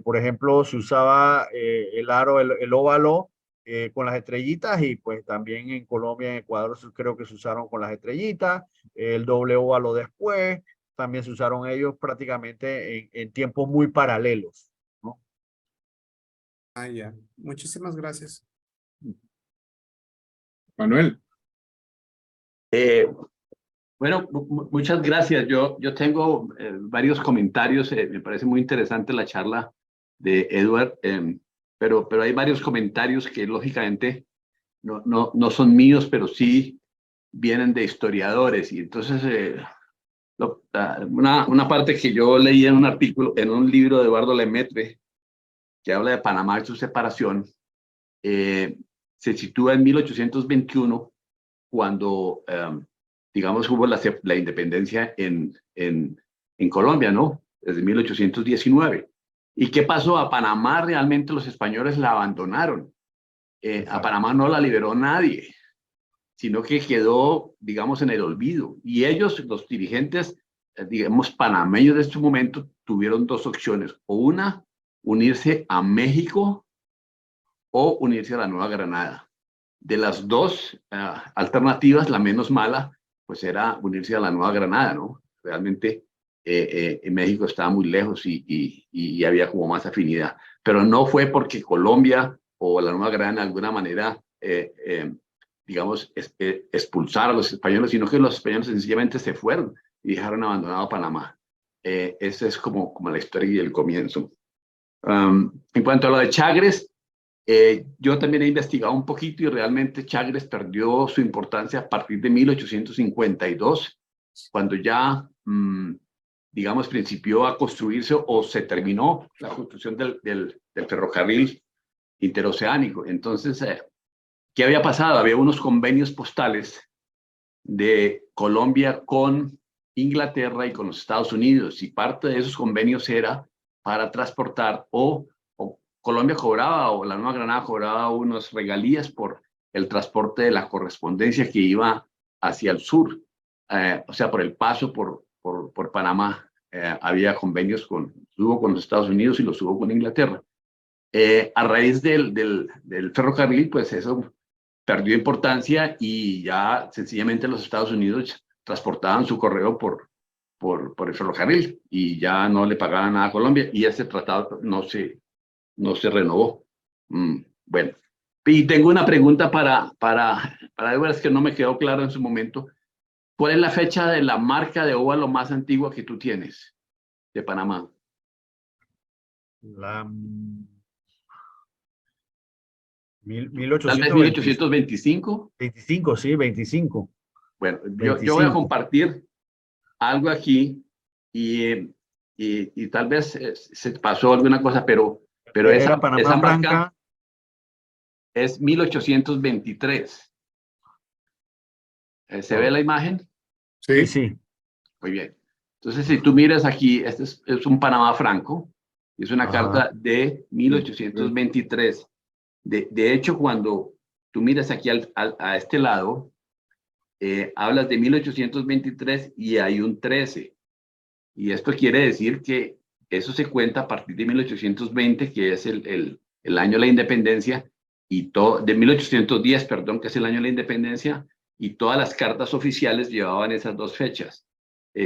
por ejemplo, se usaba el aro, el óvalo con las estrellitas y pues también en Colombia, en Ecuador creo que se usaron con las estrellitas, el doble óvalo después, también se usaron ellos prácticamente en tiempos muy paralelos, ¿no? Ah, ya. Muchísimas gracias. Manuel. Eh, bueno, muchas gracias. Yo tengo varios comentarios. Me parece muy interesante la charla de Edward, pero hay varios comentarios que lógicamente no son míos, pero sí vienen de historiadores. Y entonces, una parte que yo leí en un artículo, en un libro de Eduardo Lemaitre, que habla de Panamá y su separación, se sitúa en 1821, cuando, digamos, hubo la independencia en Colombia, ¿no? Desde 1819. ¿Y qué pasó? A Panamá realmente los españoles la abandonaron. A Panamá no la liberó nadie, sino que quedó, digamos, en el olvido. Y ellos, los dirigentes, digamos, panameños de este momento, tuvieron dos opciones. O una, unirse a México o unirse a la Nueva Granada. De las dos alternativas, la menos mala, pues era unirse a la Nueva Granada, ¿no? Realmente en México estaba muy lejos y había como más afinidad. Pero no fue porque Colombia o la Nueva Granada de alguna manera, digamos, expulsar a los españoles, sino que los españoles sencillamente se fueron y dejaron abandonado Panamá. Esa es como la historia y el comienzo. En cuanto a lo de Chagres, yo también he investigado un poquito y realmente Chagres perdió su importancia a partir de 1852, cuando ya, digamos, principió a construirse o se terminó la construcción del ferrocarril interoceánico. Entonces, ¿qué había pasado? Había unos convenios postales de Colombia con Inglaterra y con los Estados Unidos, y parte de esos convenios era para transportar o Colombia cobraba o la Nueva Granada cobraba unas regalías por el transporte de la correspondencia que iba hacia el sur, o sea, por el paso por Panamá. Había convenios hubo con los Estados Unidos y los hubo con Inglaterra. A raíz del ferrocarril, pues eso perdió importancia y ya sencillamente los Estados Unidos transportaban su correo por el ferrocarril y ya no le pagaban nada a Colombia, y ese tratado no se renovó. Bueno, y tengo una pregunta para Edward, es que no me quedó claro en su momento. ¿Cuál es la fecha de la marca de óvalo más antigua que tú tienes de Panamá? La Tal vez 1825. 25, sí, 25. Bueno, 25. Yo voy a compartir algo aquí y tal vez se pasó alguna cosa, pero esa Panamá marca Franca es 1823. ¿Se ve la imagen? Sí, sí. Muy bien. Entonces, si tú miras aquí, este es un Panamá Franco, es una carta de 1823. De hecho, cuando tú miras aquí a este lado, hablas de 1823 y hay un 13. Y esto quiere decir que eso se cuenta a partir de 1820, que es el año de la independencia, y de 1810, perdón, que es el año de la independencia, y todas las cartas oficiales llevaban esas dos fechas.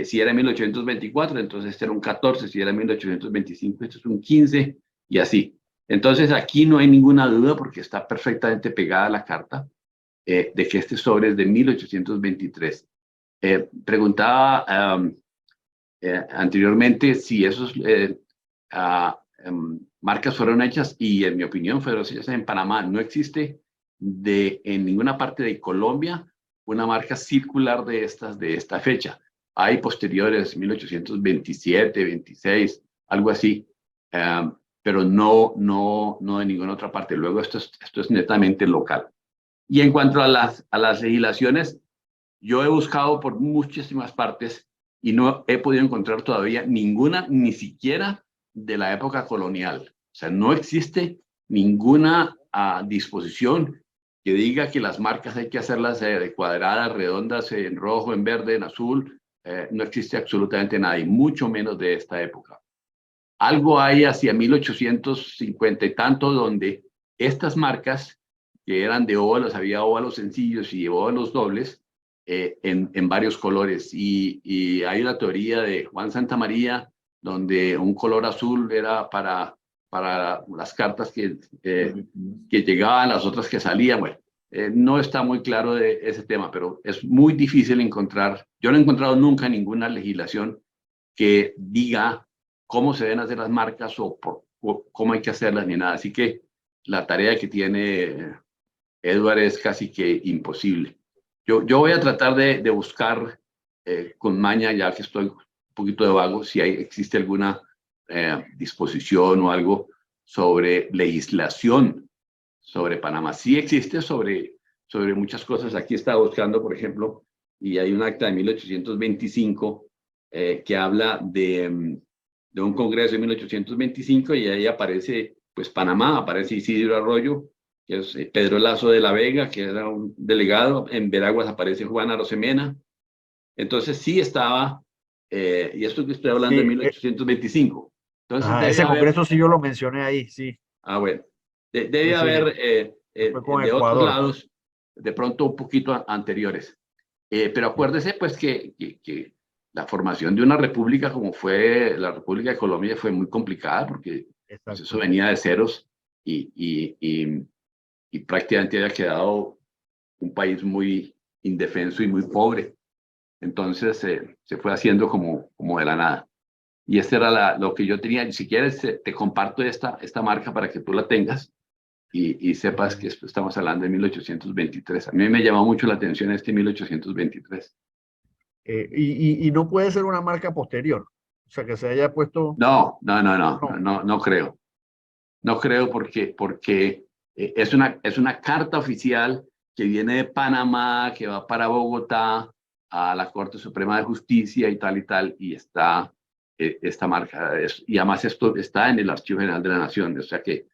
Si era 1824, entonces este era un 14, si era 1825, esto es un 15, y así. Entonces aquí no hay ninguna duda, porque está perfectamente pegada la carta, de que este sobre es de 1823. Preguntaba anteriormente si esos marcas fueron hechas, y en mi opinión fueron hechas en Panamá. No existe en ninguna parte de Colombia una marca circular de esta fecha. Hay posteriores, 1827, 26, algo así, pero no de ninguna otra parte. Luego esto es netamente local. Y en cuanto a las legislaciones, yo he buscado por muchísimas partes y no he podido encontrar todavía ninguna, ni siquiera de la época colonial. O sea, no existe ninguna disposición que diga que las marcas hay que hacerlas de cuadradas, redondas, en rojo, en verde, en azul. No existe absolutamente nada, y mucho menos de esta época. Algo hay hacia 1850 y tanto, donde estas marcas, que eran de óvalos, había óvalos sencillos y óvalos dobles, en varios colores, y hay una teoría de Juan Santamaría donde un color azul era para las cartas que llegaban, las otras que salían. Bueno, no está muy claro de ese tema, pero es muy difícil encontrar. Yo no he encontrado nunca ninguna legislación que diga cómo se deben hacer las marcas o cómo hay que hacerlas, ni nada. Así que la tarea que tiene Edward es casi que imposible. Yo voy a tratar de buscar con maña, ya que estoy un poquito de vago, si existe alguna disposición o algo sobre legislación sobre Panamá. Sí existe sobre muchas cosas. Aquí estaba buscando, por ejemplo, y hay un acta de 1825 que habla de un congreso de 1825 y ahí aparece, pues, Panamá, aparece Isidro Arroyo, que es Pedro Lazo de la Vega, que era un delegado. En Veraguas aparece Juan Arosemena. Entonces sí estaba, y esto que estoy hablando de Sí, 1825. Entonces ajá, debe ese haber, congreso sí yo lo mencioné ahí, sí, bueno, sí, debe sí, haber que fue con de otros Ecuador. lados, de pronto un poquito anteriores. Pero acuérdese pues que la formación de una república como fue la República de Colombia fue muy complicada porque pues, eso Exacto. venía de ceros y prácticamente había quedado un país muy indefenso y muy pobre. Entonces se fue haciendo como de la nada. Y esta era lo que yo tenía. Si quieres, te comparto esta marca para que tú la tengas y sepas que estamos hablando de 1823. A mí me llamó mucho la atención este 1823. Y no puede ser una marca posterior, o sea, que se haya puesto, no, No creo. No creo porque es una carta oficial que viene de Panamá, que va para Bogotá, a la Corte Suprema de Justicia y tal, y está esta marca. Y además esto está en el Archivo General de la Nación, o sea que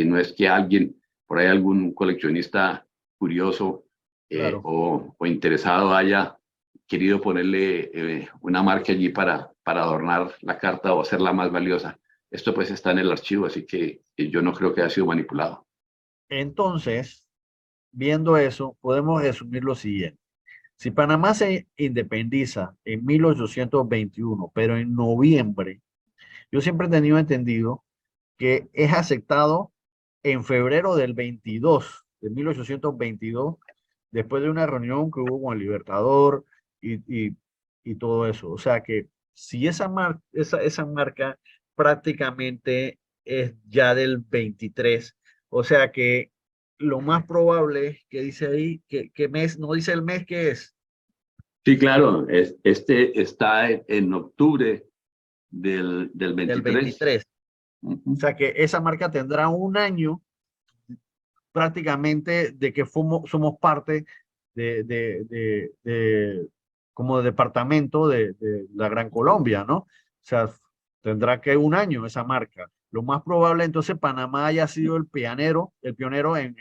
no es que alguien, por ahí algún coleccionista curioso claro. o interesado haya querido ponerle una marca allí para adornar la carta o hacerla más valiosa. Esto pues está en el archivo, así que yo no creo que haya sido manipulado. Entonces, viendo eso, podemos resumir lo siguiente. Si Panamá se independiza en 1821, pero en noviembre, yo siempre he tenido entendido que es aceptado en febrero del 22, de 1822, después de una reunión que hubo con el Libertador y todo eso. O sea que si esa marca prácticamente es ya del 23, o sea que lo más probable es que dice ahí, que mes, no dice el mes que es, Sí, claro, este está en octubre del del 23. 23. O Ujú. sea que esa marca tendrá un año prácticamente de que somos parte como de departamento de la Gran Colombia, ¿no? O sea, tendrá que un año esa marca. Lo más probable entonces Panamá haya sido el pionero en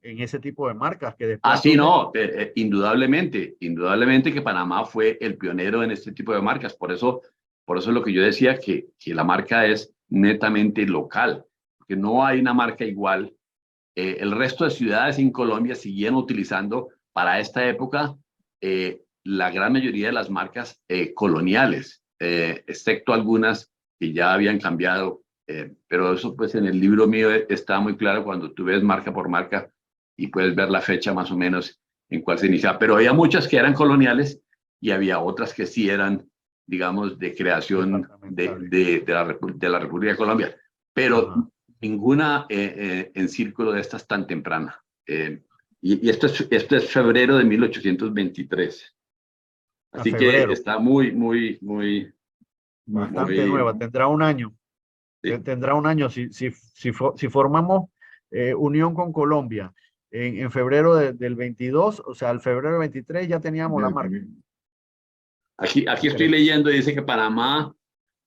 ese tipo de marcas, que después Ah, sí, entonces, no, indudablemente que Panamá fue el pionero en este tipo de marcas. Por eso es lo que yo decía, que la marca es netamente local, que no hay una marca igual. El resto de ciudades en Colombia siguieron utilizando para esta época la gran mayoría de las marcas coloniales, excepto algunas que ya habían cambiado. Pero eso pues en el libro mío está muy claro cuando tú ves marca por marca y puedes ver la fecha más o menos en cuál se inicia. Pero había muchas que eran coloniales y había otras que sí eran, digamos, de creación departamentales. de la República de Colombia. Pero Ajá. ninguna en círculo de estas tan temprana. Y esto es febrero de 1823. A Así que febrero, está muy, bastante muy... nueva, tendrá un año. Sí, Tendrá un año si formamos unión con Colombia en febrero del 22, o sea, el febrero del 23 ya teníamos la Ya marca. también. aquí estoy Interesante. leyendo y dice que Panamá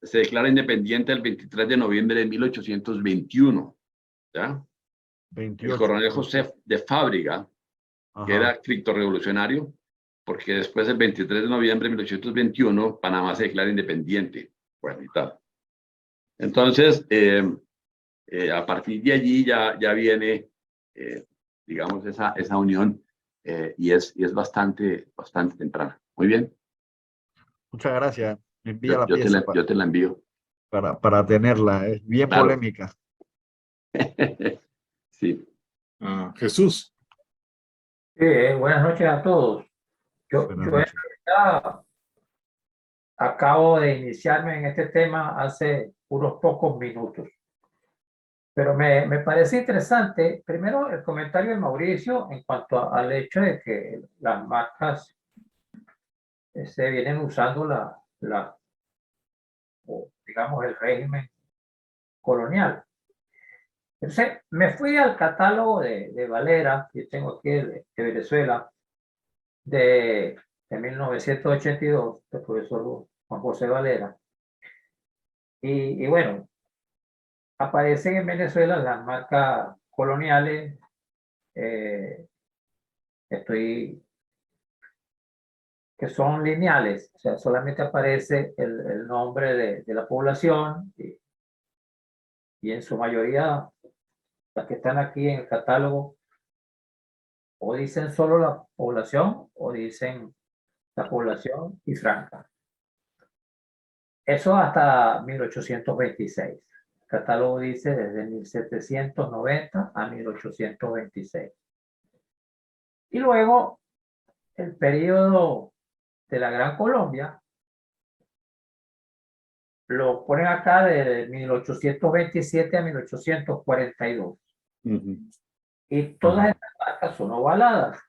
se declara independiente el 23 de noviembre de 1821. ¿Ya? El 28, coronel ok. José de Fábriga, que Ajá. era criptorrevolucionario, porque después del 23 de noviembre de 1821 Panamá se declara independiente. Bueno, y tal. Entonces, a partir de allí ya viene, digamos, esa unión y es bastante temprana. Muy bien, Muchas gracias. Me envía yo, la yo, te pieza la, yo te la envío. para tenerla. Es bien Claro. polémica. Sí. Jesús. Sí, buenas noches a todos. Buenas Yo en noches. realidad acabo de iniciarme en este tema hace unos pocos minutos, pero me parece interesante, primero, el comentario de Mauricio en cuanto al hecho de que las marcas se vienen usando digamos, el régimen colonial. Entonces, me fui al catálogo de Valera, que tengo aquí de Venezuela, de 1982, del profesor Juan José Valera. Y bueno, aparecen en Venezuela las marcas coloniales. Estoy que son lineales, o sea, solamente aparece el nombre de la población y en su mayoría las que están aquí en el catálogo o dicen solo la población o dicen la población y franja. Eso hasta 1826. El catálogo dice desde 1790 a 1826. Y luego el periodo de la Gran Colombia lo ponen acá de 1827 a 1842. Y todas estas marcas son ovaladas,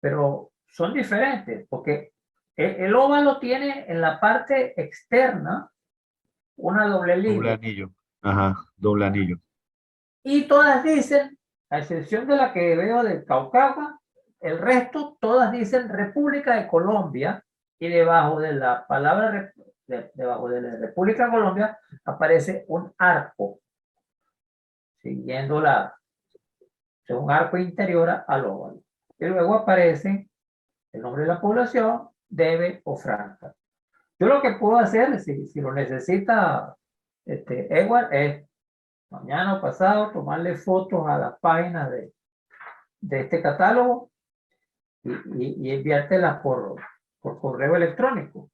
pero son diferentes porque el óvalo tiene en la parte externa una doble Doble línea anillo. Ajá, doble anillo. y todas dicen, a excepción de la que veo de Caucagua, el resto todas dicen República de Colombia y debajo de la palabra debajo de la República de Colombia aparece un arco siguiendo un arco interior al óvalo. Y luego aparece el nombre de la población, debe o franja. Yo lo que puedo hacer, si lo necesita Edward, es mañana o pasado tomarle fotos a las páginas de este catálogo y enviártelas por correo electrónico.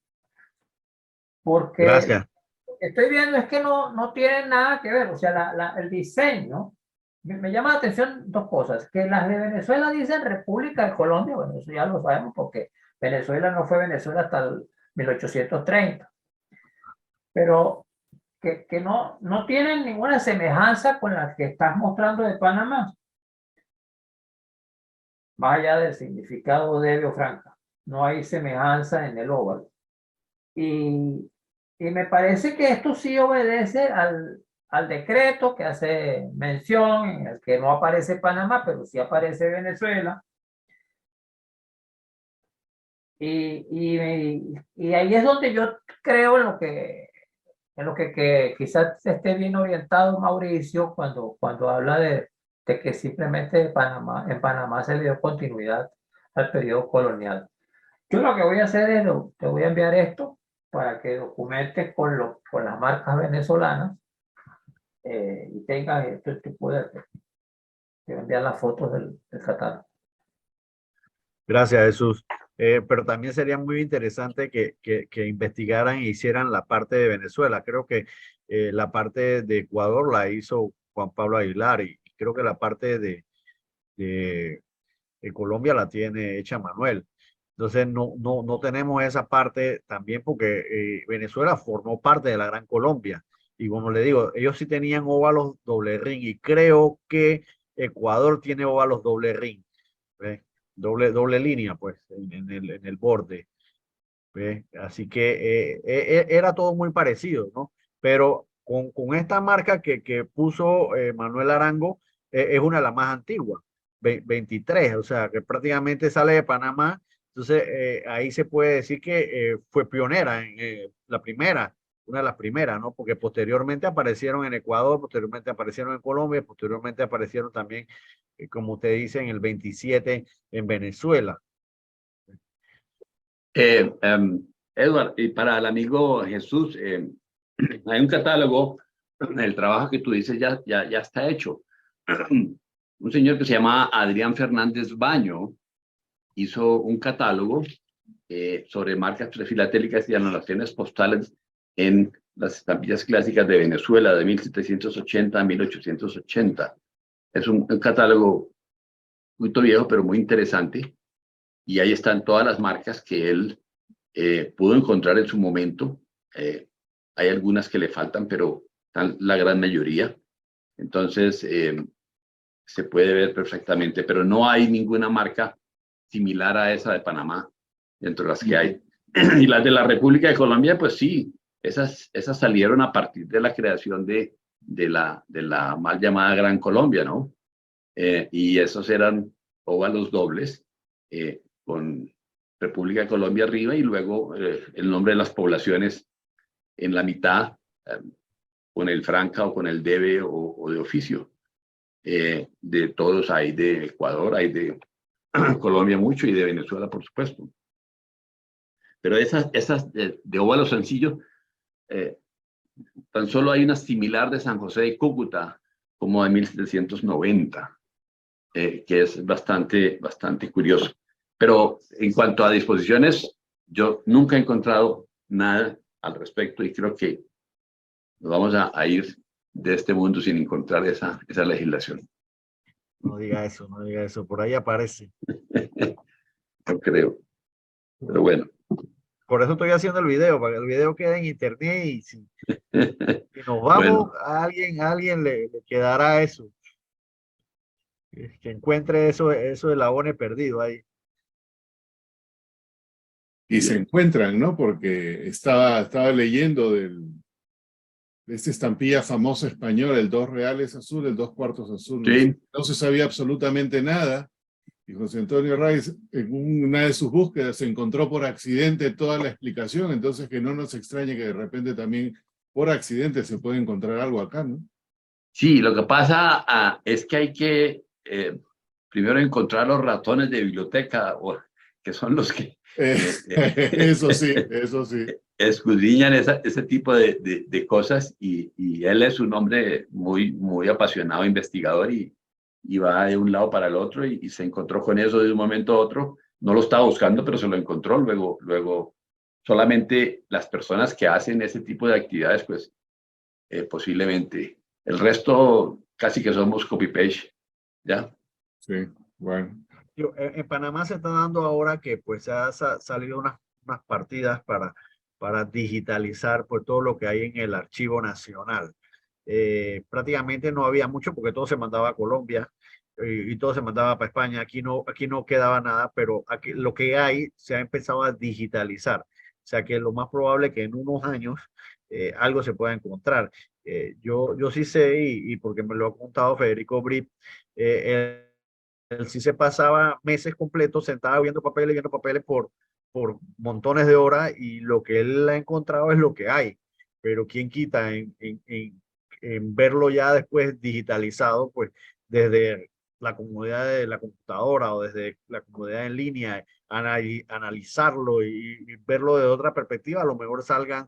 Porque Gracias. lo que estoy viendo es que no tienen nada que ver. O sea, el diseño, me llama la atención dos cosas. Que las de Venezuela dicen República de Colombia, bueno, eso ya lo sabemos porque Venezuela no fue Venezuela hasta el 1830. Pero que no tienen ninguna semejanza con las que estás mostrando de Panamá. Más allá del significado de o franca. No hay semejanza en el óvalo. Y me parece que esto sí obedece al decreto que hace mención, en el que no aparece Panamá, pero sí aparece Venezuela. Y ahí es donde yo creo en lo que quizás esté bien orientado Mauricio cuando habla de que simplemente en Panamá se le dio continuidad al periodo colonial. Yo lo que voy a hacer es, te voy a enviar esto para que documentes con las marcas venezolanas y tengas esto, te voy a enviar las fotos del catálogo. Gracias, Jesús. Pero también sería muy interesante que investigaran e hicieran la parte de Venezuela. Creo que la parte de Ecuador la hizo Juan Pablo Aguilar y creo que la parte de Colombia la tiene hecha Manuel. Entonces no tenemos esa parte también porque Venezuela formó parte de la Gran Colombia. Y como le digo, ellos sí tenían óvalos doble ring y creo que Ecuador tiene óvalos doble ring. ¿Ves? Doble línea, pues, en el borde. ¿Ves? Así que era todo muy parecido, ¿no? Pero con esta marca que puso Manuel Arango, es una de las más antiguas, 23, o sea, que prácticamente sale de Panamá. Entonces, ahí se puede decir que fue pionera, la primera, una de las primeras, ¿no? Porque posteriormente aparecieron en Ecuador, posteriormente aparecieron en Colombia, posteriormente aparecieron también, como usted dice, en el 27 en Venezuela. Edward, y para el amigo Jesús, hay un catálogo, el trabajo que tú dices ya está hecho. Un señor que se llama Adrián Fernández Baño hizo un catálogo sobre marcas filatélicas y anotaciones postales en las estampillas clásicas de Venezuela de 1780 a 1880. Es un catálogo muy viejo, pero muy interesante. Y ahí están todas las marcas que él pudo encontrar en su momento. Hay algunas que le faltan, pero están la gran mayoría. Entonces, se puede ver perfectamente, pero no hay ninguna marca similar a esa de Panamá dentro de las que hay. Y las de la República de Colombia, pues sí, esas salieron a partir de la creación de de la mal llamada Gran Colombia, ¿no? Y esos eran óvalos dobles, con República de Colombia arriba y luego el nombre de las poblaciones en la mitad, con el franca o con el debe o de oficio. De todos hay de Ecuador, hay de Colombia mucho y de Venezuela, por supuesto. Pero esas de óvalo sencillo, tan solo hay una similar de San José de Cúcuta, como de 1790, que es bastante curioso. Pero en cuanto a disposiciones, yo nunca he encontrado nada al respecto y creo que nos vamos a ir de este mundo sin encontrar esa legislación. No diga eso, no diga eso. Por ahí aparece. No creo. Pero bueno. Por eso estoy haciendo el video, para que el video quede en internet y si nos vamos, Bueno. a alguien le quedará eso. Que encuentre eso del abone perdido ahí. Y se encuentran, ¿no? Porque estaba leyendo de esta estampilla famosa española, el 2 reales azul, el 2 cuartos azul. Sí. No se sabía absolutamente nada. Y José Antonio Reyes, en una de sus búsquedas, se encontró por accidente toda la explicación. Entonces, que no nos extrañe que de repente también por accidente se puede encontrar algo acá, ¿no? Sí, lo que pasa es que hay que primero encontrar los ratones de biblioteca, que son los que Eso sí. escudriñan ese tipo de cosas y él es un hombre muy apasionado, investigador y va de un lado para el otro y se encontró con eso de un momento a otro. No lo estaba buscando, pero se lo encontró. Luego solamente las personas que hacen ese tipo de actividades, pues posiblemente. El resto casi que somos copy-paste, ¿ya? Sí, bueno. En Panamá se está dando ahora que pues se han salido unas partidas para digitalizar pues todo lo que hay en el Archivo Nacional. Prácticamente no había mucho porque todo se mandaba a Colombia y todo se mandaba para España. Aquí no quedaba nada, pero aquí, lo que hay se ha empezado a digitalizar. O sea que lo más probable es que en unos años algo se pueda encontrar. Yo sí sé, y porque me lo ha contado Federico Britt, él sí se pasaba meses completos sentado viendo papeles por montones de horas y lo que él ha encontrado es lo que hay. Pero quién quita en verlo ya después digitalizado, pues desde la comodidad de la computadora o desde la comodidad en línea, analizarlo y verlo de otra perspectiva, a lo mejor salgan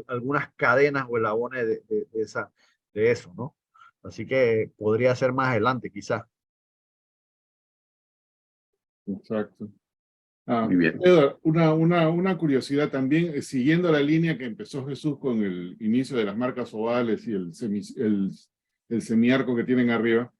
algunas cadenas o eslabones de eso, ¿no? Así que podría ser más adelante, quizás. Exacto. Muy bien. Edward, una curiosidad también, siguiendo la línea que empezó Jesús con el inicio de las marcas ovales y el semiarco que tienen arriba.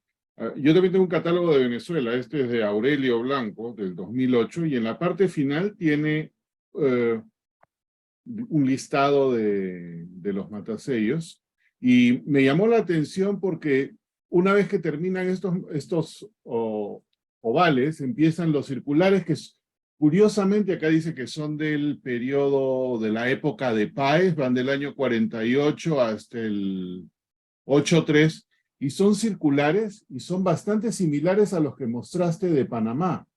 Yo también tengo un catálogo de Venezuela, este es de Aurelio Blanco, del 2008, y en la parte final tiene un listado de los matasellos, y me llamó la atención porque una vez que terminan estos ovales, empiezan los circulares que curiosamente acá dice que son del periodo de la época de Páez, van del año 48 hasta el 83, y son circulares y son bastante similares a los que mostraste de Panamá.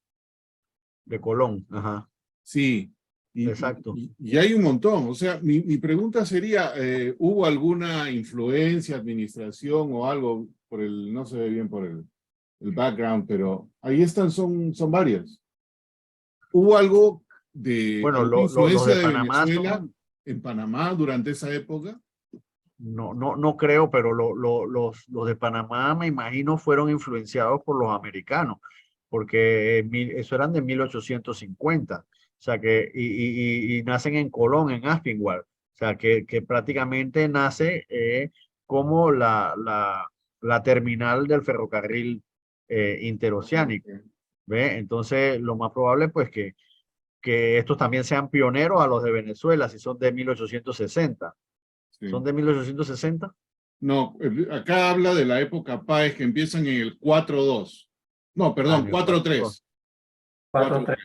De Colón, ajá. Sí. Exacto. Y hay un montón. O sea, mi pregunta sería, ¿hubo alguna influencia, administración o algo por no se ve bien por el background, pero ahí están, son varias? ¿Hubo algo de Bueno, influencia los de de Panamá Venezuela en Panamá durante esa época? no creo, pero los de Panamá me imagino fueron influenciados por los americanos, porque eso eran de 1850, o sea que, y nacen en Colón, en Aspinwall, o sea que prácticamente nace como la terminal del ferrocarril interoceánico, ¿ve? Entonces lo más probable pues que estos también sean pioneros a los de Venezuela, si son de 1860. Sí. ¿Son de 1860? No, acá habla de la época Páez que empiezan en el 4-2. No, perdón, 4-3. 4-3.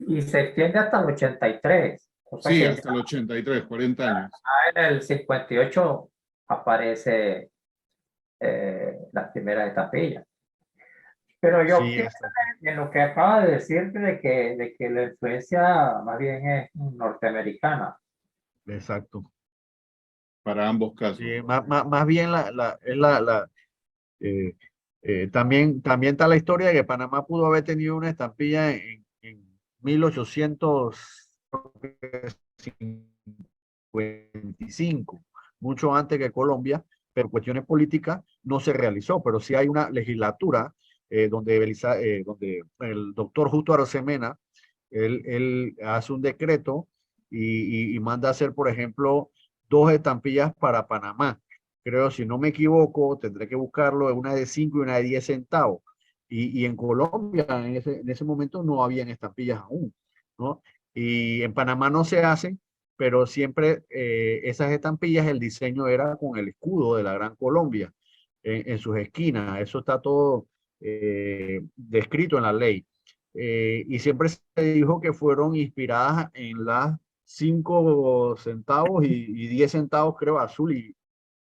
Y se extiende hasta el 83. Cosa Sí, que hasta el 83, 40 años. ya en el 58 aparece las primeras estampillas. Pero yo Sí, pienso en lo que acaba de decir de que la influencia más bien es norteamericana. exacto. Para ambos casos. Sí, más bien también está la historia de que Panamá pudo haber tenido una estampilla en 1855, mucho antes que Colombia, pero cuestiones políticas no se realizó, pero sí hay una legislatura donde el doctor Justo Arosemena, él hace un decreto y manda a hacer, por ejemplo, 2 estampillas para Panamá. Creo, si no me equivoco, tendré que buscarlo, una de 5 y una de 10 centavos. Y en Colombia, en ese momento, no habían estampillas aún, ¿no? Y en Panamá no se hacen, pero siempre esas estampillas, el diseño era con el escudo de la Gran Colombia en sus esquinas. Eso está todo descrito en la ley. Y siempre se dijo que fueron inspiradas en las 5 centavos y 10 centavos, creo, azul y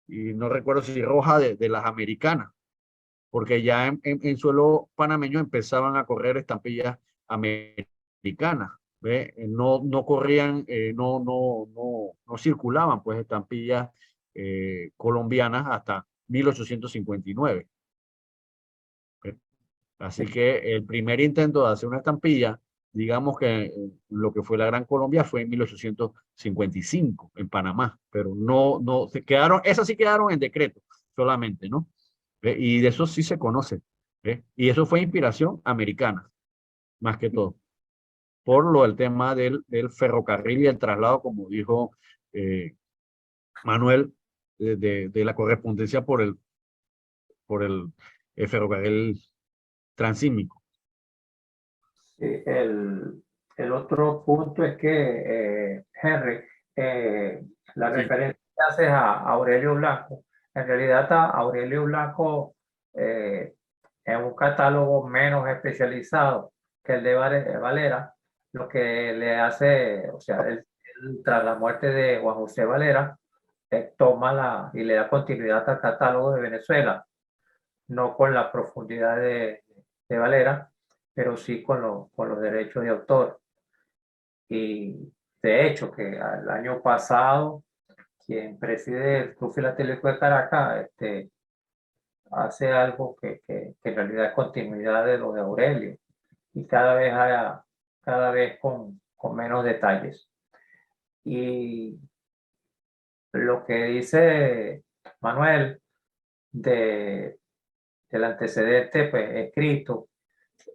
no recuerdo si roja de las americanas, porque ya en suelo panameño empezaban a correr estampillas americanas, ¿ve? No corrían, no circulaban pues estampillas colombianas hasta 1859. ¿Ve? Así que el primer intento de hacer una estampilla, digamos que lo que fue la Gran Colombia fue en 1855 en Panamá, pero no, esas sí quedaron en decreto solamente, ¿no? ¿Ve? Y de eso sí se conoce, ¿ve? Y eso fue inspiración americana, más que todo, por lo del tema del ferrocarril y el traslado, como dijo Manuel, de la correspondencia por el ferrocarril transísmico. El otro punto es que, Henry, la Sí. referencia que haces a Aurelio Blanco, en realidad Aurelio Blanco es un catálogo menos especializado que el de Valera, lo que le hace, o sea, él, tras la muerte de Juan José Valera, toma y le da continuidad al catálogo de Venezuela, no con la profundidad de Valera, pero sí con los derechos de autor. Y de hecho, que el año pasado, quien preside el Club Filatélico de Caracas, hace algo que en realidad es continuidad de lo de Aurelio, y cada vez con menos detalles. Y lo que dice Manuel del antecedente pues, escrito,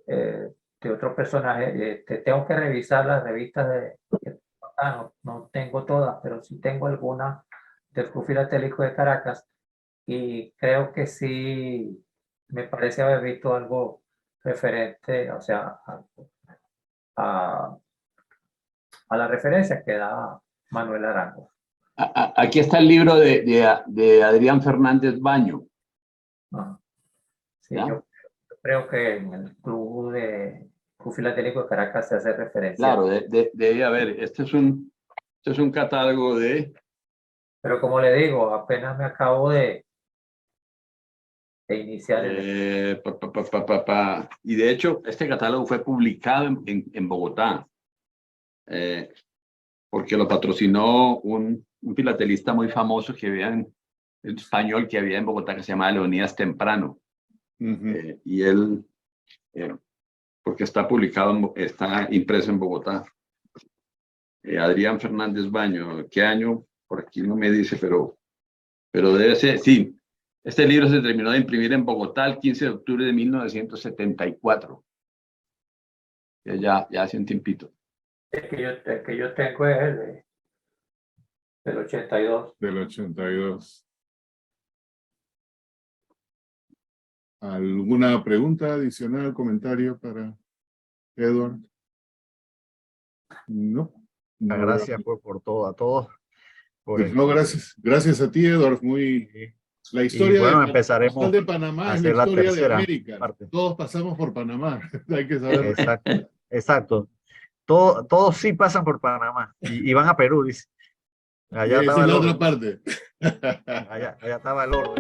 de otros personajes, tengo que revisar las revistas no tengo todas, pero sí tengo algunas del Club Filatélico de Caracas, y creo que sí me parece haber visto algo referente, o sea, a la referencia que da Manuel Arango. Aquí está el libro de Adrián Fernández Baño. Sí, ¿Ya? yo creo que en el Club Filatélico de Caracas se hace referencia. Claro, debe haber. Este es un catálogo de... Pero como le digo, apenas me acabo de iniciar Y de hecho, este catálogo fue publicado en Bogotá, porque lo patrocinó un filatelista muy famoso que había en español que había en Bogotá, que se llamaba Leonidas Temprano. Y él, porque está publicado, está impreso en Bogotá. Adrián Fernández Baño, ¿qué año? Por aquí no me dice, pero debe ser, sí. Este libro se terminó de imprimir en Bogotá el 15 de octubre de 1974. Ya hace un tiempito. El que yo tengo es el del 82. Del 82. ¿Alguna pregunta adicional, comentario para Edward? No. Gracias por todo, a todos. Pues no, gracias. Gracias a ti, Edward. La historia bueno, empezaremos de Panamá a es la hacer la historia de tercera América. parte. Todos pasamos por Panamá. Hay que saber. Exacto. todos sí pasan por Panamá y van a Perú, dice. Allá Esa estaba es el la oro. otra parte. Allá estaba el oro.